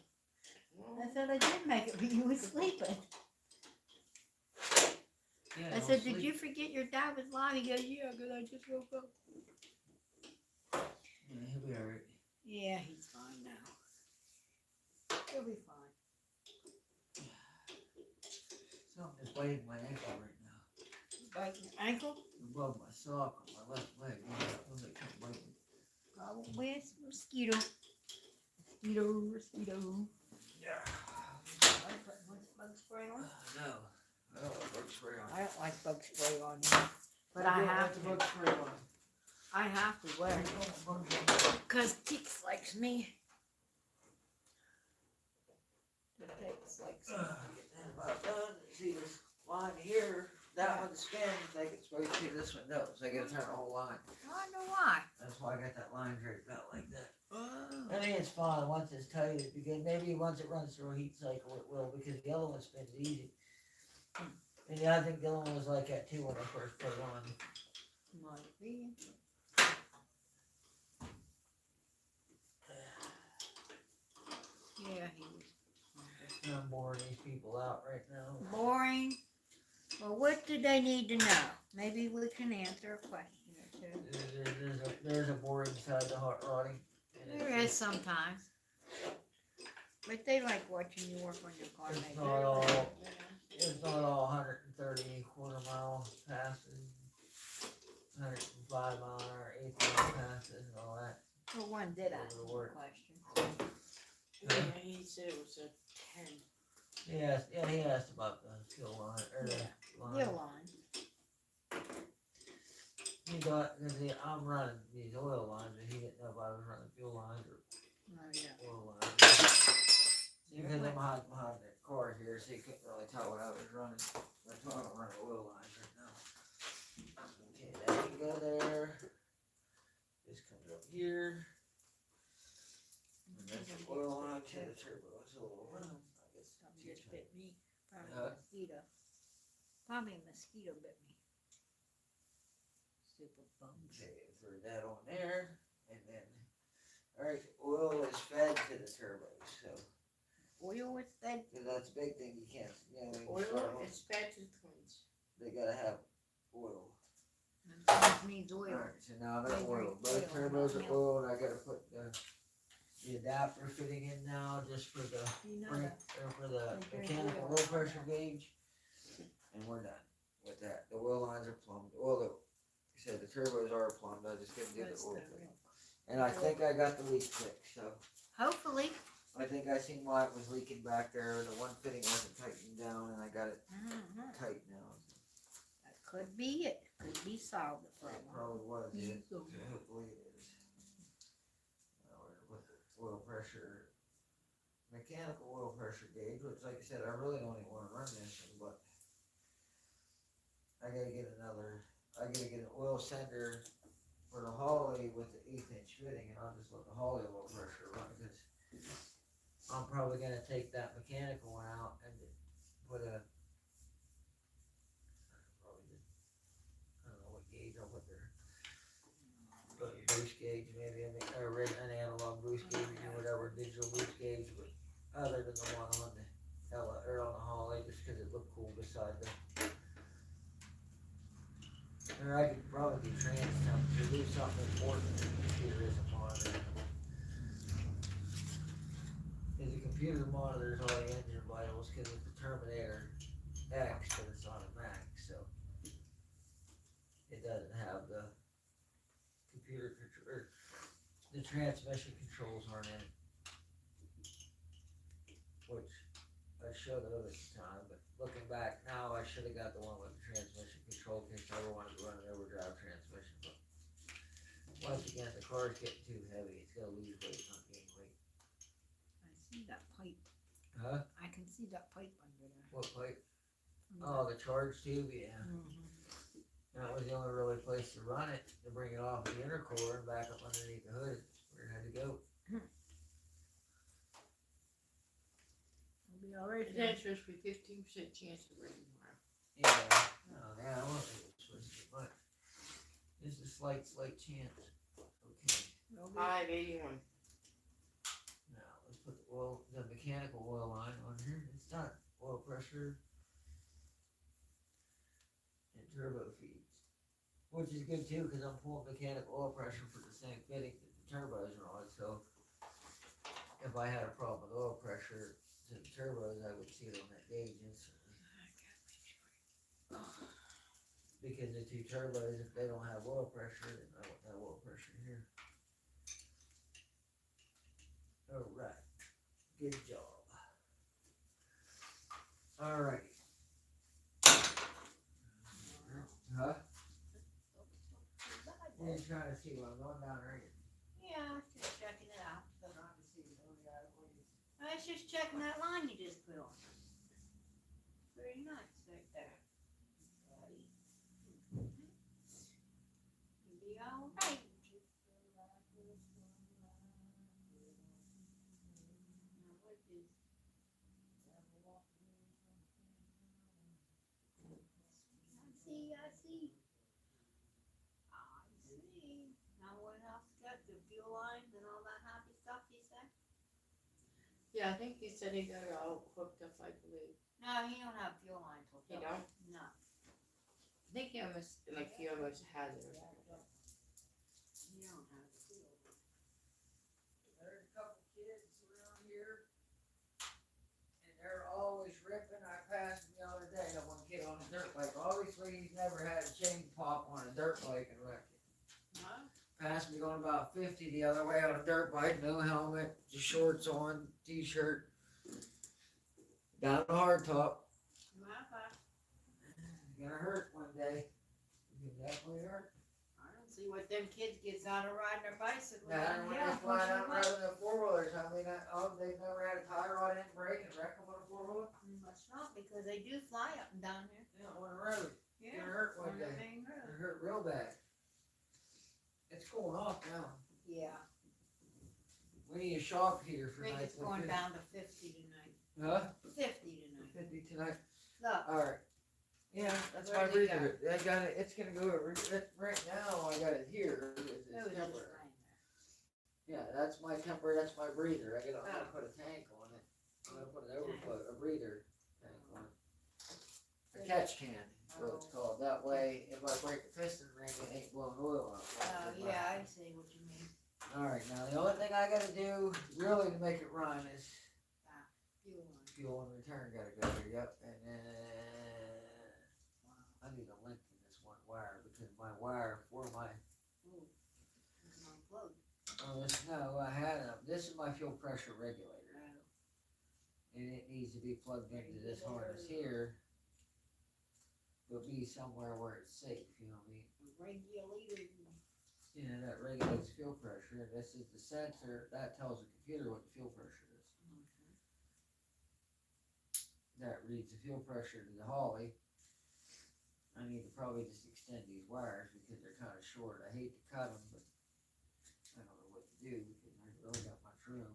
I said I did make it, but you was sleeping. Yeah, I don't said, did sleep. you forget your dad was live? He goes, yeah, because I just woke up. Yeah, he'll be alright. Yeah, he's fine now. He'll be fine. Something is biting my ankle right now. Biting your ankle? Above my sock on my left leg. Yeah, it feels like it's biting. Probably it's a mosquito. Mosquito. Yeah. I put bug spray on. No, I don't like bug spray on. I don't like bug spray on either. But I don't have like the to. bug spray on. I have to wear it. Bug spray. Because Tix likes me. Tix likes me. Get that about done. See this line here? That one spins like it's supposed to. This one does. I gotta turn the whole line. I don't know why. That's why I got that line draped out like that. Oh. I mean, it's fine once it's tight. Because maybe once it runs through a heat cycle, it will. Because the other one spins easy. And yeah, I think the other one was like that too when I first put it on. Might be. Yeah, he was. I'm boring these people out right now. Boring. Well, what do they need to know? Maybe we can answer a question or two. There's a boring side to hot rodding. There is sometimes. But they like watching you work on your car. It's maybe. not all, it's not all 130 quarter mile passes, 105 mile an hour, 8 mile passes and all that. For one did ask It'll me a work. question. Yeah, he said it was a 10. Yeah, he asked about the fuel line, or the line. Your line. He thought, cause I'm running these oil lines, and he didn't know if I was running fuel lines or Oh, yeah. oil lines. Because I'm hiding behind that car here, so you couldn't really tell what I was running. That's why I don't run oil lines right now. Okay, that can go there. This comes up here. And that's the oil line to the turbo. It's a little room. I guess Something just bit me. Probably Huh? a mosquito. Probably a mosquito bit me. Super bums. Okay, throw that on there, and then, alright, oil is fed to the turbos, so, Oil with that. cause that's a big thing, you can't, you know, when you Oil start on, is fed to the twins. they gotta have oil. Needs oil. Alright, so now they're They oiled, drink both oil, turbos not are milk. oiled, I gotta put the adapter fitting in now, just for the, You know brake- that. or for the They drink mechanical oil. oil pressure gauge, and we're done with that, the oil lines are plumbed, like I said, the turbos are plumbed, I just couldn't do That's the oil the thing. real- And I think I got the leak fixed, so. Hopefully. I think I seen why it was leaking back there. The one fitting wasn't tightened down, and I got it Mhm. tight now. That could be it. Could be solved the It problem. probably was it. So- So hopefully it is. With the oil pressure, mechanical oil pressure gauge, which, like I said, I really don't even want to run this one, but I gotta get an oil sender for the Holly with the 1/8" fitting, and I'll just let the Holly oil pressure run, because I'm probably gonna take that mechanical one out and put a, probably just, I don't know what gauge I'll put there. But a boost gauge maybe, or an analog boost gauge or whatever, digital boost gauge, but other than the one on the or on the Holly, just cause it looked cool beside the. Or I could probably do trans temperature, do something important that the computer isn't monitoring. Cause the computer monitors all the engine vitals, cause it's the Terminator X, but it's on a Mac, so. It doesn't have the computer control, or the transmission controls aren't in it. Which I should have at the time, but looking back now, I should have got the one with the transmission control in case I ever wanted to run an overdrive transmission, but. Once again, the car's getting too heavy, it's gonna lose weight, not gain weight. I see that pipe. Huh? I can see that pipe under there. What pipe? Oh, the charge tube, yeah. Mhm. That was the only really place to run it, to bring it off the intercooler and back up underneath the hood, where it had to go. It'll be alright It's then. supposed to be 15% chance of rain tomorrow. Yeah, oh, yeah, I don't think it's supposed to be much. Just a slight chance. Okay, It'll be- 581. now, let's put the mechanical oil line on here, it's done, oil pressure. And turbo feeds, which is good too, cause I'm pulling mechanical oil pressure for the same fitting that the turbos are on, so. If I had a problem with oil pressure to the turbos, I would see it on that gauge instantly. Because the two turbos, if they don't have oil pressure, then I won't have oil pressure here. Alright, good job. Alright. Huh? You're trying to see what I'm going down there. Yeah, I was just checking it out. I was just checking that line you just put on. Very nice right there. Buddy. You'll be alright. Now what is? I see. Now what else got the fuel lines and all that happy stuff you said? Yeah, I think he said he got it all hooked up, I believe. No, he don't have fuel lines hooked He up. don't? No. I think he almost has it. He don't have fuel. There's a couple kids around here, and they're always ripping. I passed them the other day, that one kid on a dirt bike. Obviously, he's never had a chain pop on a dirt bike and wrecked it. Huh? Passed me going about 50 the other way on a dirt bike, no helmet, just shorts on, t-shirt, down the hard top. Gonna hurt one day. You can definitely hurt. I don't see what them kids gets out of riding their bicycle. Now, when they fly out rather than four-wheelers, I mean, they've never had a tie rod in brake and wreck them on a four-wheeler? Must not, because they do fly up and down there. Yeah, on the road. Yeah. Gonna hurt one On the day. main road. It hurt real bad. It's cooling off now. Yeah. We need a shock heater I for think nights it's like going this. down to 50 tonight. Huh? 50 tonight. 50 tonight. Look. Alright. Yeah, that's Where my did it breather. I got it, it's gonna go, right now, I got it here. It's It was just temporary. lying there. Yeah, that's my temporary, that's my breather. I'm gonna Oh. put a tank on it. I'm gonna put an overflow, a breather tank on it. A catch can, is what it's called. That way, if I break the piston ring, it ain't blowing oil out. Oh, yeah, I see what you mean. Alright, now the only thing I gotta do, really to make it run is Fuel line. fuel and return gotta go here, yep, and then I need a length in this one wire, because my wire for my, Ooh. It's unplugged. this is my fuel pressure regulator, Oh. and it needs to be plugged into this harness here, but be somewhere where it's safe, you know what I mean? Regulator. Yeah, that regulates fuel pressure, and this is the sensor, that tells the computer what the fuel pressure is. That reads the fuel pressure to the Holly. I need to probably just extend these wires because they're kinda short, I hate to cut them, but I don't know what to do, because I really got much room.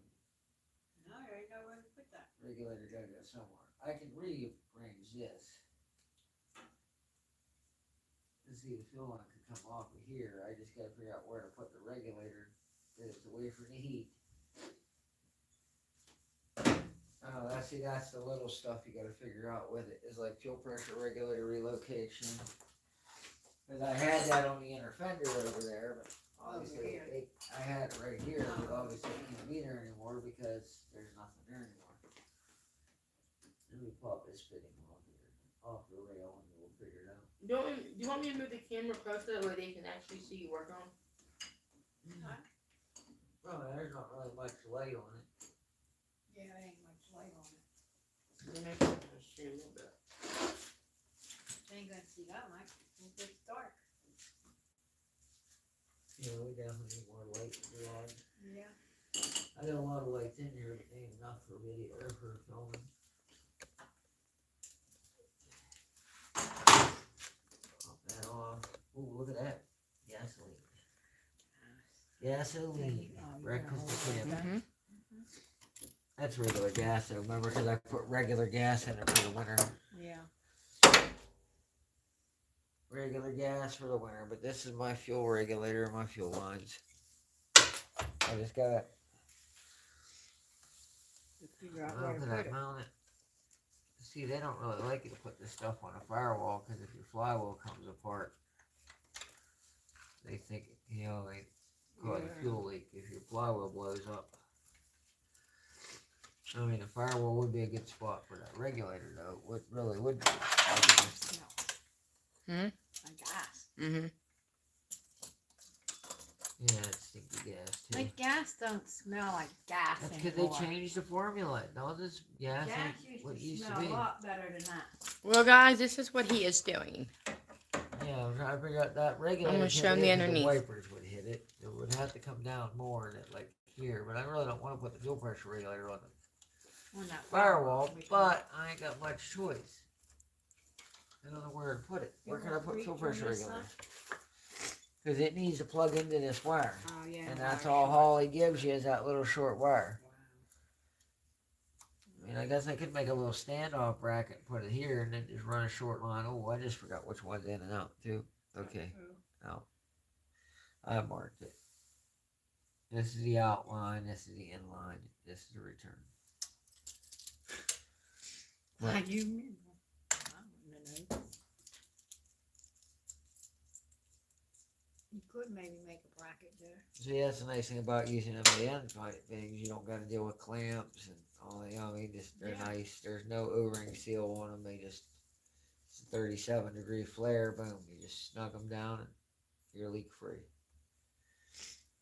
No, I already know where to put that. Regulator gotta go somewhere. I can reprogram range this. And see, the fuel line could come off of here, I just gotta figure out where to put the regulator, that it's away from the heat. Oh, that's the little stuff you gotta figure out with it, is like fuel pressure regulator relocation. Cause I had that on the inner fender over there, but obviously, I had it right here, but obviously it can't be there anymore because there's nothing there anymore. Let me pop this fitting off here, off the rail, and we'll figure it out. Do you want me to move the camera closer that way they can actually see you work on? Well, there's not really much light on it. Yeah, there ain't much light on it. Maybe I can see a little bit. Ain't gonna see that much. It gets dark. Yeah, we definitely need more light to do on. Yeah. I got a lot of lights in here, but they ain't enough for video or for filming. Pop that off. Ooh, look at that. Gasoline. Gasoline. Breakfast at camp. Mm-hmm. That's regular gas, though, remember, because I put regular gas in it for the winter. Yeah. Regular gas for the winter, but this is my fuel regulator, my fuel lines. I just got Figure out how where to can put I it. mount it? See, they don't really like you to put this stuff on a firewall, because if your flywheel comes apart, they think, you know, they cause a fuel leak if your flywheel blows up. I mean, a firewall would be a good spot for that regulator, though. What really would be. I could just- Hmm? A gas. Mm-hmm. Yeah, it's stinky gas, too. Like gas don't smell like gas That's anymore. because they changed the formula. All this gas Gas ain't what it used used to to smell be. a lot better than that. Well, guys, this is what he is doing. Yeah, I'm trying to figure out that regulator. I'm gonna show him the underneath. wipers would hit it. It would have to come down more than like here, but I really don't want to put the fuel pressure regulator on the On that firewall. we can- But I ain't got much choice. I don't know where to put it. Where can I put fuel Reach on pressure this regulator? side? Because it needs to plug into this wire, Oh yeah. and that's wire all short. Holly gives you is that little short wire. Wow. I mean, I guess I could make a little standoff bracket, and put it here, and then just run a short line. Oh, I just forgot which one's in and out too. Okay, out. I marked it. This is the outline. This is the inline. This is the return. How Right. do you remember? I wouldn't have known. You could maybe make a bracket there. See, that's the nice thing about using MAN type things. You don't got to deal with clamps and all that. You know, they're Yeah. nice. There's no O-ring seal on them. They just, it's a 37-degree flare. Boom. You just snug them down and you're leak free.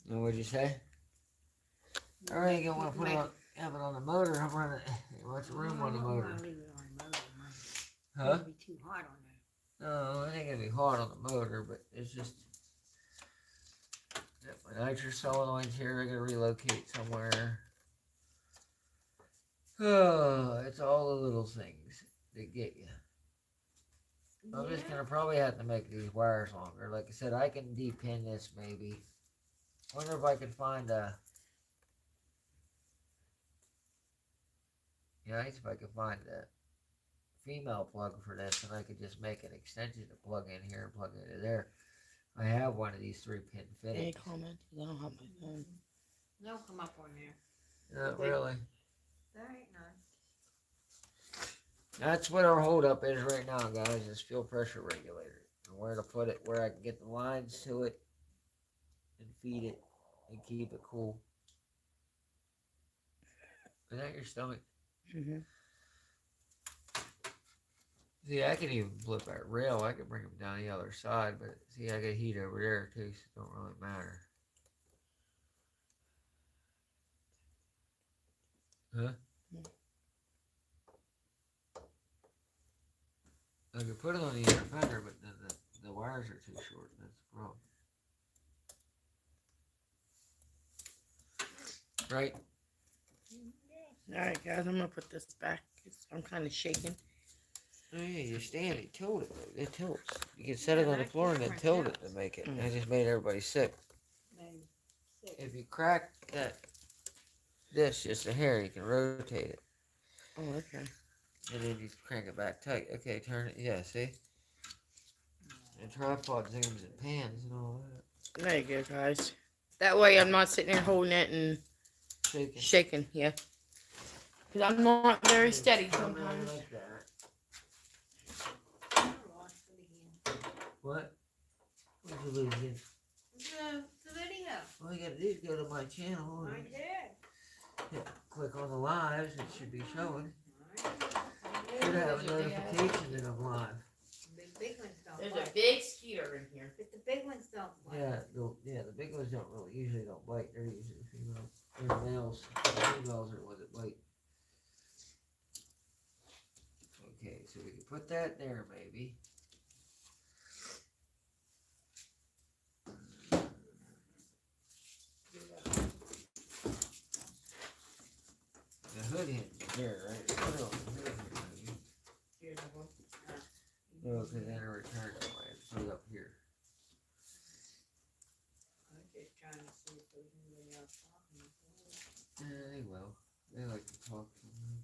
Know what'd you say? I really don't want to put it on, have it on the motor. I'm running, what's the room on the motor? I'll leave it on the motor. Huh? It'll be too hot on there. No, it ain't gonna be hot on the motor, but it's just, yeah, my nitrous solenoids here, I gotta relocate somewhere. Oh, it's all the little things that get you. I'm just gonna probably have to make these wires longer. Like I said, I can depin this maybe. Wonder if I could find a. Yeah, I see if I could find a female plug for this, and I could just make an extension to plug in here and plug into there. I have one of these 3-pin Any fittings. comment? I don't have my phone. They'll come up on there. Not really. There ain't none. That's what our holdup is right now, guys. Is fuel pressure regulator and where to put it, where I can get the lines to it, and feed it, and keep it cool. Is that your stomach? Mm-hmm. See, I can even flip that rail. I can bring them down the other side, but see, I got heat over there too, so it don't really matter. Huh? I could put it on the inner fender, but then the wires are too short. That's the problem. Right? Alright, guys, I'm gonna put this back. I'm kind of shaking. Oh yeah, you stand it, tilt it. It tilts. You can set it on the floor and then tilt it to make it. I just made everybody sick. Maybe 6. If you crack this just a hair, you can rotate it. Oh, okay. And then you crank it back tight. Okay, turn it. Yeah, see? And tripod zooms and pans and all that. There you go, guys. That way I'm not sitting there holding it and Shaking. shaking, yeah. Because I'm not very steady I really sometimes. like that. I lost it again. What? What'd you lose again? The video. All you gotta do is go to my channel I and did. click on the lives. It should be showing. I Should have a There's a big ass- notification that I'm live. The big ones don't There's a bite. big skeeter in here. But the big ones don't bite. Yeah, the big ones usually don't bite. They're usually female. They're males. The females are the ones that bite. Okay, so we can put that there maybe. The hood hit there, right? Put it on the hood here, maybe. Here's the one. No, because then it returns that way. Put it up here. I'm just trying to see if there's anybody else talking. Yeah, they will. They like to talk to me.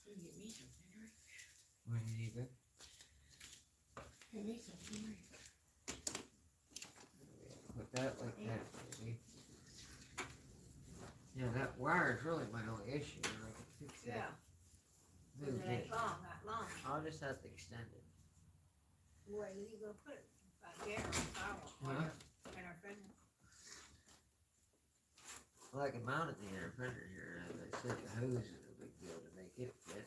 Get me something, right? What do you need, babe? Get me something, right? Put that like that, maybe. Yeah, that wire is really my only issue. I can fix that. Yeah. Move That it. long, that long. I'll just have to extend it. Where are you gonna put it? Back there on the power. Huh? In our fender. Well, I can mount it in the inner fender here. As I said, the hose is a big deal to make it fit.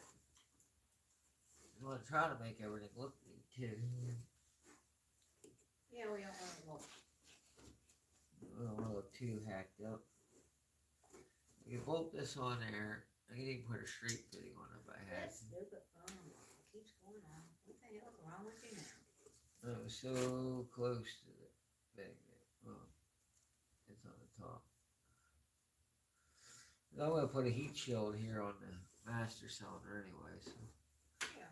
I want to try to make everything look neat too. Yeah, we don't want to look. I don't want to look too hacked up. You can bolt this on there. I can even put a straight fitting on it if I had. That stupid phone keeps going on. What the hell's wrong with you now? I was so close to the thing. Well, it's on the top. I'm going to put a heat shield here on the master cylinder anyway, so. Yeah.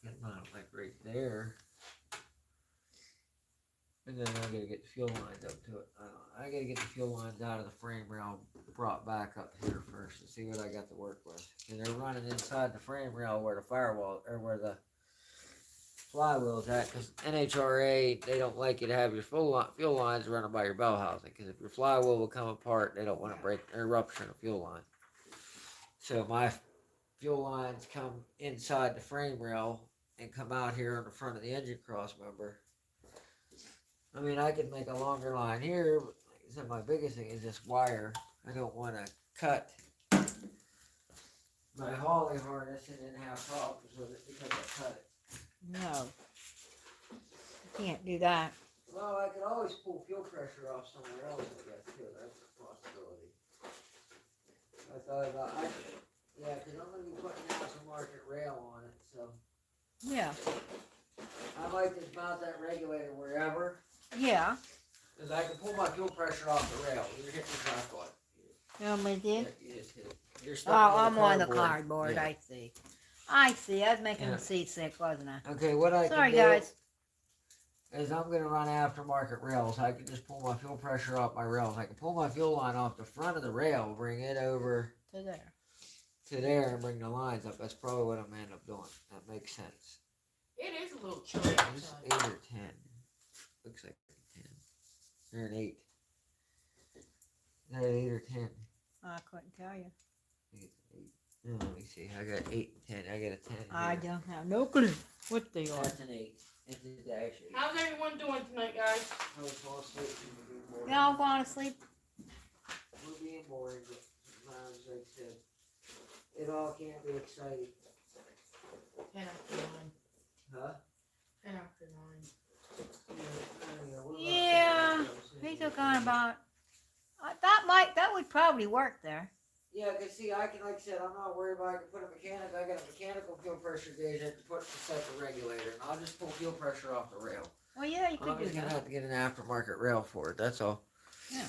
Get mine like right there. And then I gotta get the fuel lines up to it. I gotta get the fuel lines out of the frame rail, brought back up here first and see what I got to work with. And they're running inside the frame rail where the firewall, or where the flywheel's at, because NHRA, they don't like you to have your fuel lines running by your bell housing, because if your flywheel will come apart, they don't want to break or rupture a fuel line. So my fuel lines come inside the frame rail and come out here on the front of the engine cross member. I mean, I could make a longer line here, but like I said, my biggest thing is this wire. I don't want to cut my hauling harness and then have problems with it because I cut it. No. You can't do that. Well, I could always pull fuel pressure off somewhere else, I guess, too. That's a possibility. I thought about, yeah, because I'm going to be putting aftermarket rail on it, so. Yeah. I like to mount that regulator wherever, Yeah. because I can pull my fuel pressure off the rail. You're hitting the tripod. You want me to Yeah, do? you just hit it. You're Oh, stuck I'm on the cardboard. Yeah. I see. I see. I was making Yeah. them seasick, wasn't I? Okay, what I Sorry, can do guys. is I'm going to run aftermarket rails. I can just pull my fuel pressure off my rails. I can pull my fuel line off the front of the rail, bring it over To there. to there, and bring the lines up. That's probably what I'm going to end up doing. That makes sense. It is a little chilly Is this outside. 8 or 10? Looks like 10. Or an 8. Is that 8 or 10? I couldn't tell you. I think it's 8. No, let me see. I got 8 and 10. I got a 10 here. I don't have no clue what they are. That's an 8. It's a dash 8. How's everyone doing tonight, guys? I was falling asleep and we're being bored. Y'all going to sleep? We're being bored, but sometimes, like I said, it all can't be exciting. 10 after 9. Huh? 10 after 9. Yeah, He's talking about. That would probably work there. Yeah, cause see, I can, like I said, I'm not worried about. I can put a mechanical. I got a mechanical fuel pressure gauge. I can put to set the regulator, and I'll just pull fuel pressure off the rail. Well, yeah, you could I'm do just gonna that. have to get an aftermarket rail for it. That's all. Yeah.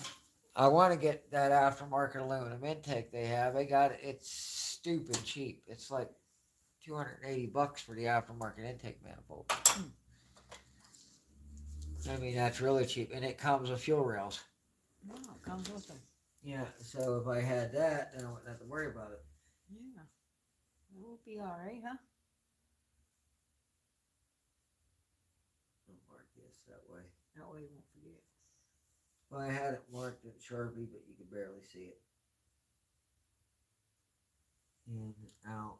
I want to get that aftermarket aluminum intake they have. They got it. It's stupid cheap. It's like $280 for the aftermarket intake manifold. I mean, that's really cheap, and it comes with fuel rails. No, it comes with them. Yeah, so if I had that, then I wouldn't have to worry about it. Yeah. It will be alright, huh? I'll mark this that way. That way you won't forget. Well, I had it marked in Sharpie, but you could barely see it. In, out.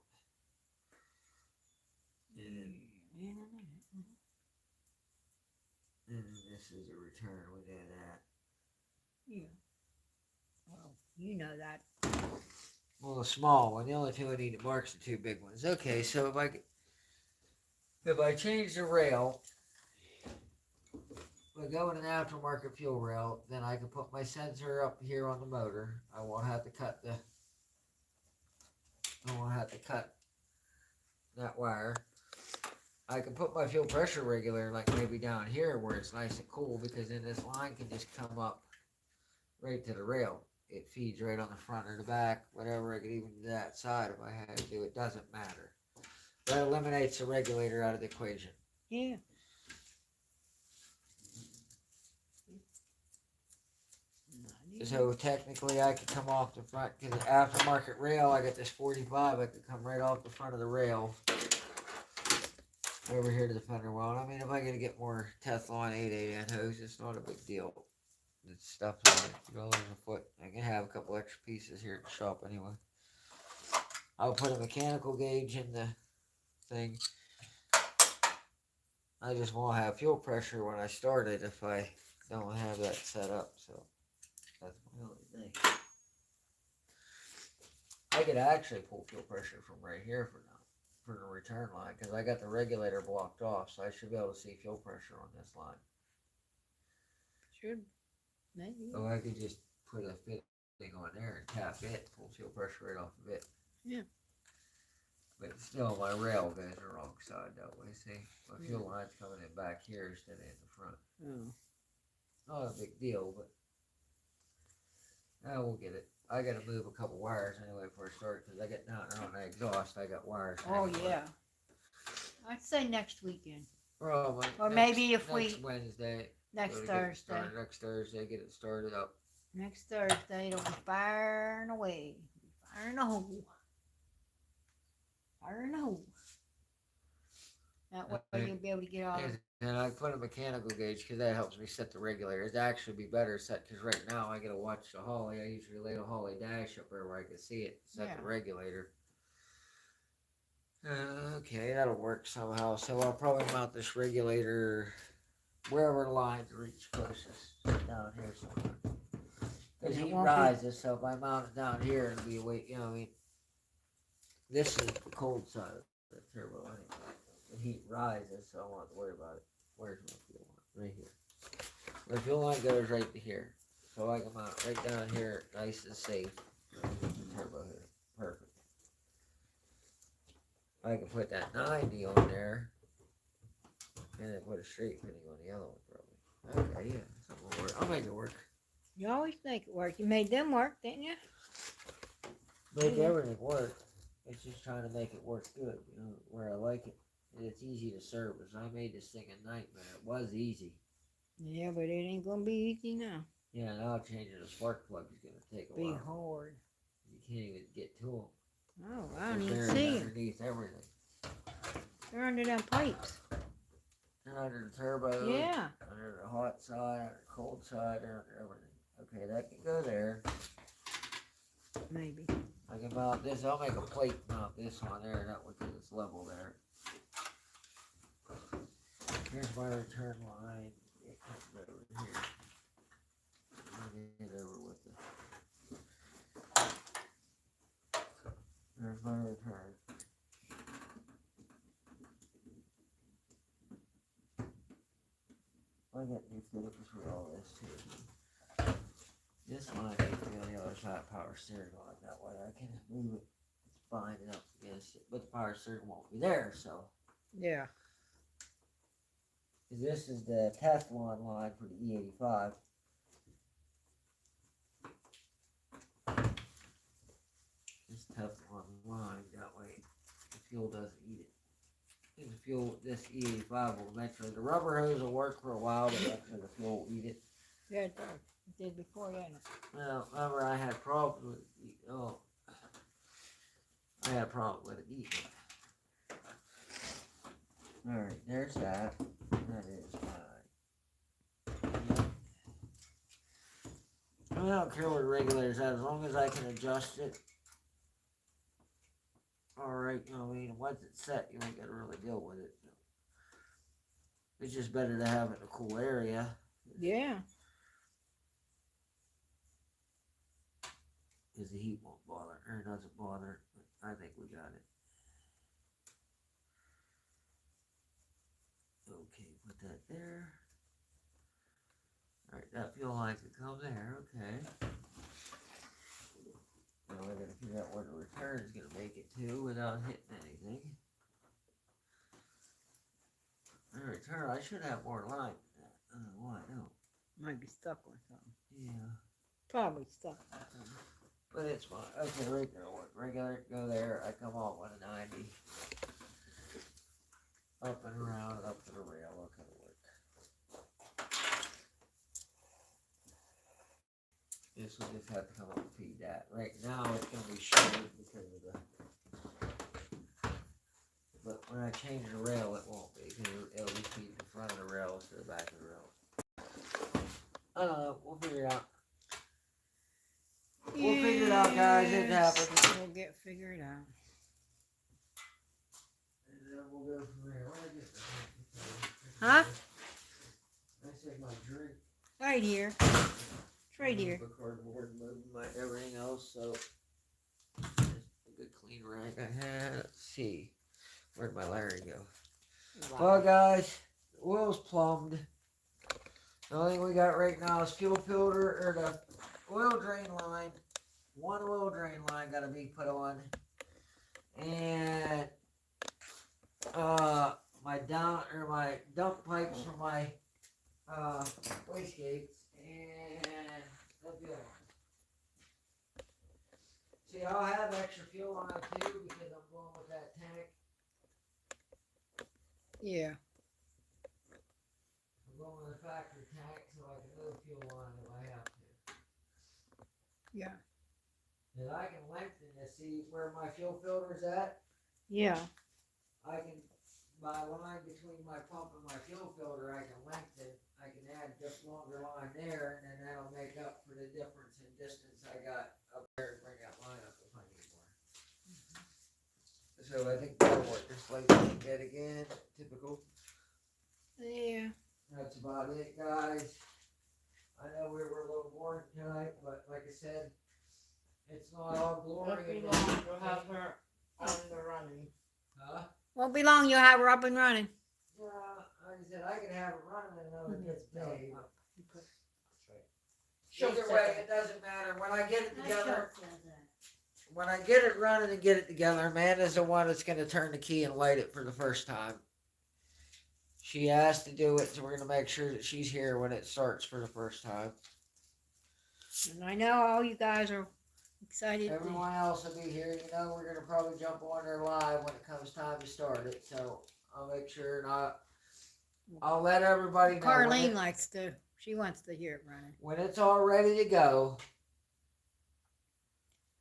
In, Yeah. and then this is a return. We did that. Yeah. Well, you know that. Well, the small one. The only two I need to mark's the two big ones. Okay, so if I change the rail, if I go with an aftermarket fuel rail, then I can put my sensor up here on the motor. I won't have to cut that wire. I can put my fuel pressure regulator like maybe down here where it's nice and cool, because then this line can just come up right to the rail. It feeds right on the front or the back, whatever. I could even do that side if I had to. It doesn't matter. That eliminates the regulator out of the equation. Yeah. So technically I could come off the front, because the aftermarket rail, I got this 45, I could come right off the front of the rail over here to the fender well. I mean, if I gotta get more Teflon 8/8 hose, it's not a big deal. It's stuff like $2 a foot. I can have a couple extra pieces here at the shop anyway. I'll put a mechanical gauge in the thing. I just won't have fuel pressure when I start it if I don't have that set up, so that's my only thing. I could actually pull fuel pressure from right here for now, for the return line, because I got the regulator blocked off, so I should be able to see fuel pressure on this line. Should. Maybe. So I could just put a fitting on there and tap it, pull fuel pressure right off of it. Yeah. But still, my rail goes the wrong side that way, see? My fuel line's coming in back here instead of in the front. Oh. Not a big deal, but we'll get it. I gotta move a couple wires anyway before I start, because I get down there on the exhaust, I got wires. Oh, hanging yeah. I'd say next weekend. Probably. Or maybe if next we- Wednesday. Next Go to get it Thursday. started next Thursday, get it started up. Next Thursday, it'll be firing away. Firing a hole. Firing a hole. That way Okay. you'll be able to get all the. And I put a mechanical gauge because that helps me set the regulator. It'd actually be better set, because right now I gotta watch the Holly. I usually lay the Holly dash up there where I can see it, set Yeah. the regulator. Okay, that'll work somehow. So I'll probably mount this regulator wherever the lines reach closest, down here somewhere. Because It he won't be- rises, so if I mount it down here, it'll be way, you know, I mean, this is the cold side of the turbo anyway. The heat rises, so I won't have to worry about it. Where's my fuel line? Right here. My fuel line goes right to here, so I can mount right down here, nice and safe. The turbo here, perfect. I can put that 90 on there, and then put a straight fitting on the other one, probably. Okay, yeah, something will work. I'll make it work. You always make it work. You made them work, didn't you? Make Yeah. everything work. It's just trying to make it work good, you know, where I like it. And it's easy to service. I made this thing a nightmare. It was easy. Yeah, but it ain't gonna be easy now. Yeah, now changing the spark plug is going to take a Be while. hard. You can't even get to them. Oh, I don't They're even buried see them. underneath everything. They're under them pipes. They're under the turbo. Yeah. Under the hot side, under the cold side, they're under everything. Okay, that can go there. Maybe. I can mount this. I'll make a plate mount this on there. That way, because it's level there. Here's my return line. It comes over here. Bring it over with the. There's my return. I got new fittings for all this too. This line needs to be on the other side of power steering line. That way I can move it. It's bind it up against it. But the power steering won't be there, so. Yeah. This is the Teflon line for the E85. This Teflon line, that way the fuel doesn't eat it. And the fuel, this E85 will eventually, the rubber hose will work for a while, but eventually the fuel will eat it. Yeah, it does. It did before, didn't it? Well, remember I had problems with it. Oh, I had a problem with it eating. Alright, there's that. That is fine. I mean, I don't care what the regulator's at, as long as I can adjust it. Alright, I mean, once it's set, you ain't gotta really deal with it. It's just better to have it in a cool area. Yeah. Because the heat won't bother, or it doesn't bother. But I think we got it. Okay, put that there. Alright, that fuel line can come there, okay. Now we're gonna figure out where the return is gonna make it to without hitting anything. The return, I should have more line than that. I don't know why I don't. Might be stuck on something. Yeah. Probably stuck on something. But it's fine. Okay, regular work. Regular, go there. I come on with a 90. Up and around, up to the rail. What kind of work? This will just have to come up and feed that. Right now, it's going to be shorted because of the. But when I change the rail, it won't be. Because it'll be feeding the front of the rail instead of the back of the rail. I don't know. We'll figure it out. We'll figure it out, guys. It happens. We'll get figured out. And then we'll go from there. Where did I get the drink? Huh? I said my drink. Right here. It's right here. The cardboard, moving my everything else. So just a good clean rag I had. Let's see. Where'd my Larry go? Well, guys, the oil's plumbed. The only thing we got right now is fuel filter or the oil drain line. One oil drain line got to be put on, and my dump pipes for my wastegates, and that'll be all. See, I'll have extra fuel on it too because I'm going with that tank. Yeah. I'm going with the factory tank so I can load fuel on it if I have to. Yeah. And I can lengthen this, see where my fuel filter's at? Yeah. I can, by line between my pump and my fuel filter, I can lengthen. I can add just longer line there, and then that'll make up for the difference in distance I got up there to bring that line up if I need more. So I think that'll work just like that again, typical. Yeah. That's about it, guys. I know we were a little bored tonight, but like I said, it's not all glory. Looking and like you'll have her on the running. Huh? Won't be long. You'll have her up and running. Like I said, I can have it running another day. She'll Either set way, it. it doesn't matter. When I get it My together, shirt says that. when I get it running and get it together, Amanda's the one that's going to turn the key and light it for the first time. She asked to do it, so we're going to make sure that she's here when it starts for the first time. And I know all you guys are excited. Everyone else will be here. You know, we're going to probably jump on there live when it comes time to start it. So I'll make sure and I'll let everybody know. Carlene likes to. She wants to hear it running. When it's all ready to go,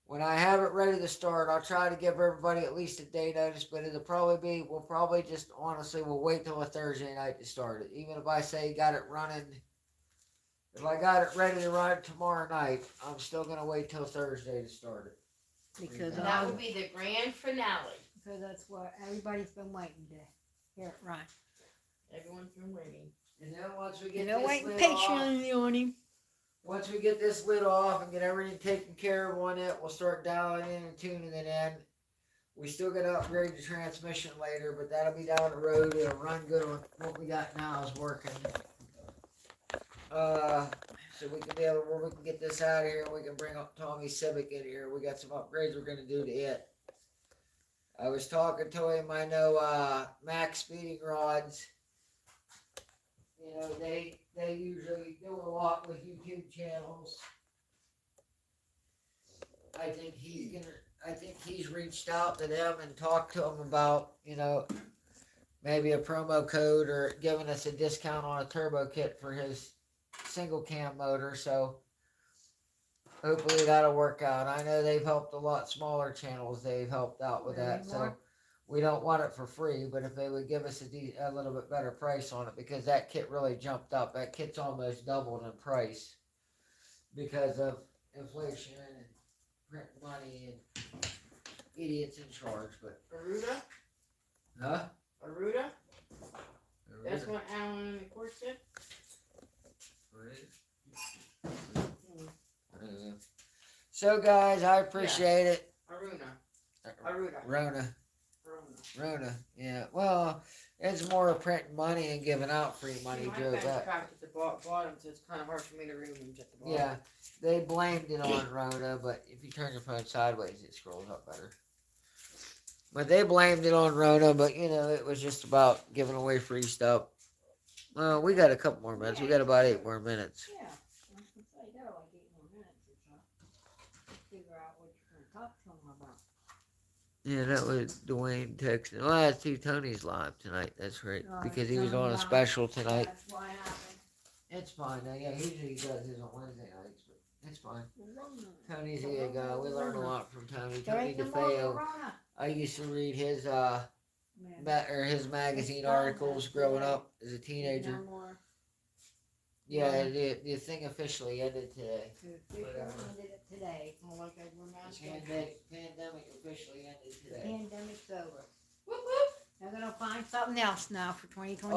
when I have it ready to start, I'll try to give everybody at least a day notice, but we'll probably just, honestly, we'll wait till a Thursday night to start it. Even if I say got it running, if I got it ready to run tomorrow night, I'm still going to wait till Thursday to start it. Because And And that will be the grand finale. because that's what everybody's been waiting to hear it run. Everyone's been waiting. And then once we You get know, this waiting lid off, patiently on him. once we get this lid off and get everything taken care of on it, we'll start dialing in and tuning it in. We still got to upgrade the transmission later, but that'll be down the road. It'll run good on what we got now is working. So we can be able to, we can get this out of here and we can bring up Tommy Civic in here. We got some upgrades we're gonna do to it. I was talking to him, I know Max Speeding Rods. You know, they usually do a lot with YouTube channels. I think he's reached out to them and talked to them about, you know, maybe a promo code or giving us a discount on a turbo kit for his single cam motor, so hopefully that'll work out. I know they've helped a lot smaller channels. They've helped out with that, so Anymore? we don't want it for free. But if they would give us a little bit better price on it, because that kit really jumped up. That kit's almost doubled in price because of inflation and printing money and idiots in charge. But Aruda? huh? Aruda? That's what Alan and the court said? So guys, I appreciate it. Aruda. Rona. Rona, yeah. Well, it's more printing money and giving out free money, My Joe. pen's That, cracked at the bottom, so it's kind of hard for me to read them at the bottom. yeah, they blamed it on Rona, but if you turn your phone sideways, it scrolls up better. But they blamed it on Rona, but you know, it was just about giving away free stuff. Well, we got a couple more minutes. We got about 8 more minutes. Yeah, I was gonna say, you got like 8 more minutes or so. Figure out what you're gonna talk to them about. Yeah, that was Dwayne texting. Well, that's too. Tony's live tonight. That's right, Oh, because he was Tony on a live. special tonight. That's why happened. It's fine. Yeah, usually he does his on Wednesday nights, but it's fine. Tony's a good guy. We learned a lot from Tony. Tony Drink more DeFeo. Corona. I used to read his Man, his magazine It's done, articles that's growing right. up as a teenager. no more. Yeah, the thing officially ended today. The official ended it today. I don't like that we're masking. Pandemic officially ended The today. pandemic's over. Whoop whoop. They're gonna find something else now for 2024.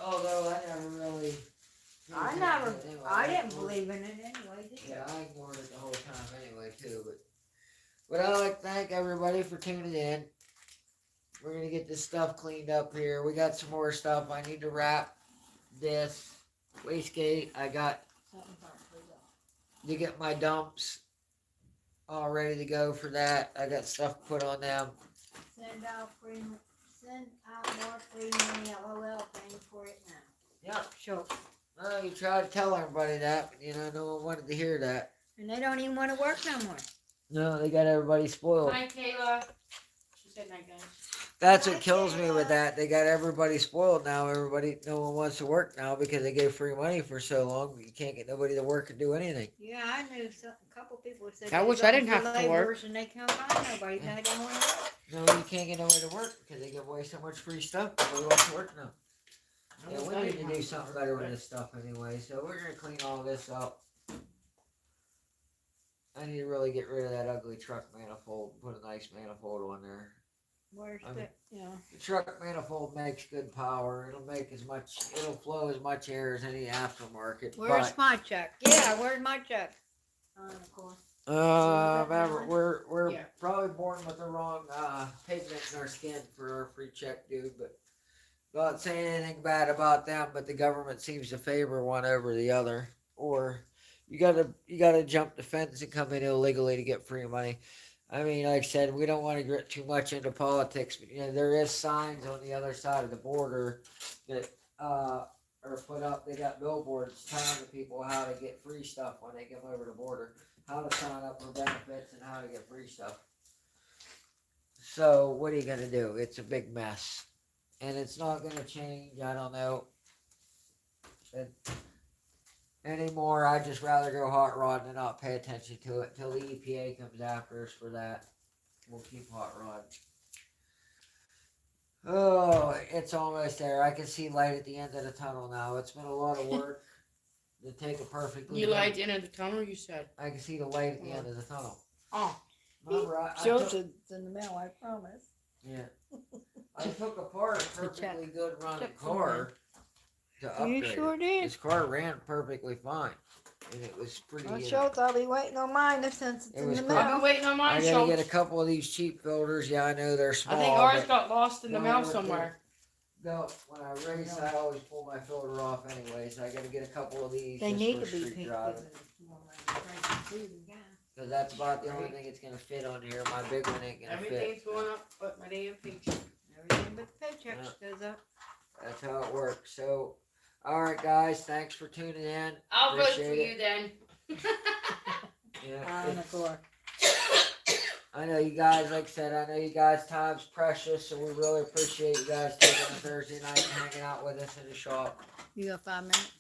Although I never really. I didn't believe in it anyway, did you? Yeah, I ignored it the whole time anyway too. But I'd like to thank everybody for tuning in. We're gonna get this stuff cleaned up here. We got some more stuff. I need to wrap this wastegate. I got Something's not clear up. to get my dumps all ready to go for that. I got stuff put on them. Send out more free money, LOL, paying for it now. Yep. Sure. Well, you tried to tell everybody that, but you know, no one wanted to hear that. And they don't even wanna work no more. No, they got everybody spoiled. Night, Kayla. She said night, guys. That's what kills me with that. They got everybody spoiled now. No one wants to work now because they gave free money for so long. You can't get nobody to work and do anything. Yeah, I knew a couple people said. I they wish I looking didn't for have to work. laborers And they can't find nobody, 'cause they don't wanna work. No, you can't get nobody to work because they give away so much free stuff. Nobody wants to work now. Yeah, we need to do something better with this stuff anyway. So we're gonna clean all this up. I need to really get rid of that ugly truck manifold. Put a nice manifold on there. Where's I the, mean- yeah. The truck manifold makes good power. It'll flow as much air as any aftermarket. Where's my check? Yeah, where's my check? Of course. Remember, we're Yeah. probably born with the wrong pigment in our skin for our free check, dude. But not saying anything bad about them, but the government seems to favor one over the other. Or you gotta jump the fence and come in illegally to get free money. I mean, like I said, we don't want to get too much into politics, but you know, there is signs on the other side of the border that are put up. They got billboards telling the people how to get free stuff when they come over the border, how to sign up for benefits, and how to get free stuff. So what are you gonna do? It's a big mess, and it's not gonna change. I don't know. Anymore, I'd just rather go hot rod and not pay attention to it until the EPA comes after us for that. We'll keep hot rod. Oh, it's almost there. I can see light at the end of the tunnel now. It's been a lot of work to take a perfectly. You lied in the tunnel, you said. I can see the light at the end of the tunnel. Oh. Remember, I Shows took, it's in the mail, I promise. yeah, I took apart a The check. perfectly good running Check from car to upgrade You sure it. did. This car ran perfectly fine, and it was pretty. Well, you know, Schultz, I'll be waiting on mine since it's It in was the quick. I've mail. been waiting on I mine, gotta Schultz. get a couple of these cheap filters. Yeah, I know they're I small. think ours but got lost in the No, mail but somewhere. no, when I race, I always pull my filter off anyway. So I gotta get a couple of these. They just need for to be street pink. driving. Because that's about the only thing that's gonna fit on here. My big one ain't gonna Everything's fit. going up but my damn paycheck. Everything but the paychecks goes up. That's how it works. So, all right, guys, thanks for tuning in. I'll vote for Appreciate you then. Yeah, On the floor. I know you guys, like I said, I know you guys' time's precious, so we really appreciate you guys taking a Thursday night and hanging out with us in the shop. You got 5 minutes?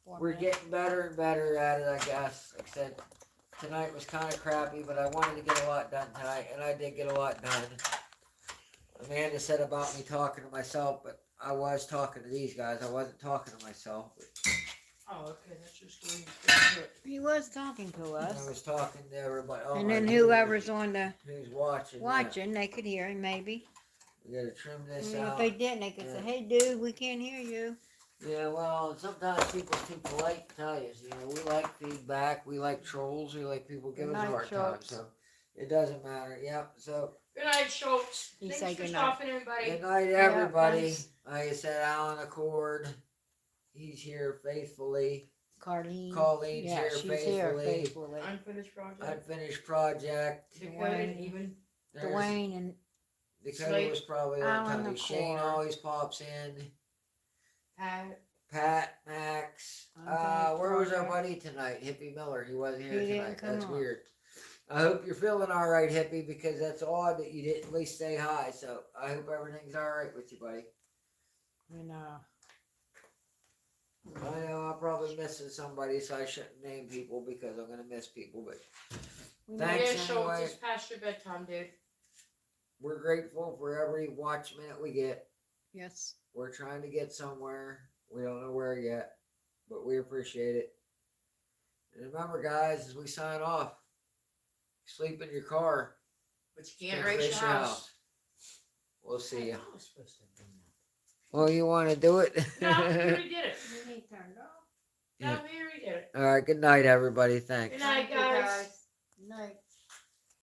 we're getting better and better at it, I guess. Like I said, tonight was kind of crappy, but I wanted to get a lot done tonight, and I did get a lot done. Amanda said about me talking to myself, but I was talking to these guys. I wasn't talking to myself. Oh, okay, that's just the way you do it. He was talking to I us. was talking to everybody. Oh, And my then goodness. whoever's on the Who's watching? watching, they could hear him maybe. Yeah. We gotta trim this And if out. they didn't, they could say, Yeah. "Hey, dude, we can't hear you." Yeah, well, sometimes people are too polite to tell you. You know, we like feedback. We like trolls. We like people give Good us a night, hard time. Schultz. So it doesn't matter. Yep. So Good night, Schultz. He Thanks said for good night. stopping, everybody. good night, everybody. thanks. Like I said, Alan Accord. He's here faithfully. Carlene. Colleen's Yeah, here she's faithfully. here faithfully. Unfinished project. Unfinished project. Dakota, Dwayne. even. There's- Dwayne and Dakota Slate. was probably on Alan time. Shane Accord. always pops in. Pat. Pat, Max. Unfinished Where was our project. buddy tonight? Hippie Miller. He wasn't here He didn't tonight. come That's on. weird. I hope you're feeling all right, Hippie, because that's odd that you didn't at least say hi. So I hope everything's all right with you, buddy. and I know I'm probably missing somebody, so I shouldn't name people because I'm gonna miss people. But Thanks, Yeah, Schultz, anyway. it's past your bedtime, dude. we're grateful for every watch minute we get. yes, We're trying to get somewhere. We don't know where yet, but we appreciate it. And remember, guys, as we sign off, sleep in your car. But you can't race your house. We'll see you. I was supposed to have done that. Well, you want to do it? No, we already did it. we need turned off. No, we already did it. All right. Good night, everybody. Thanks. Good night, Thank you, guys. Good night.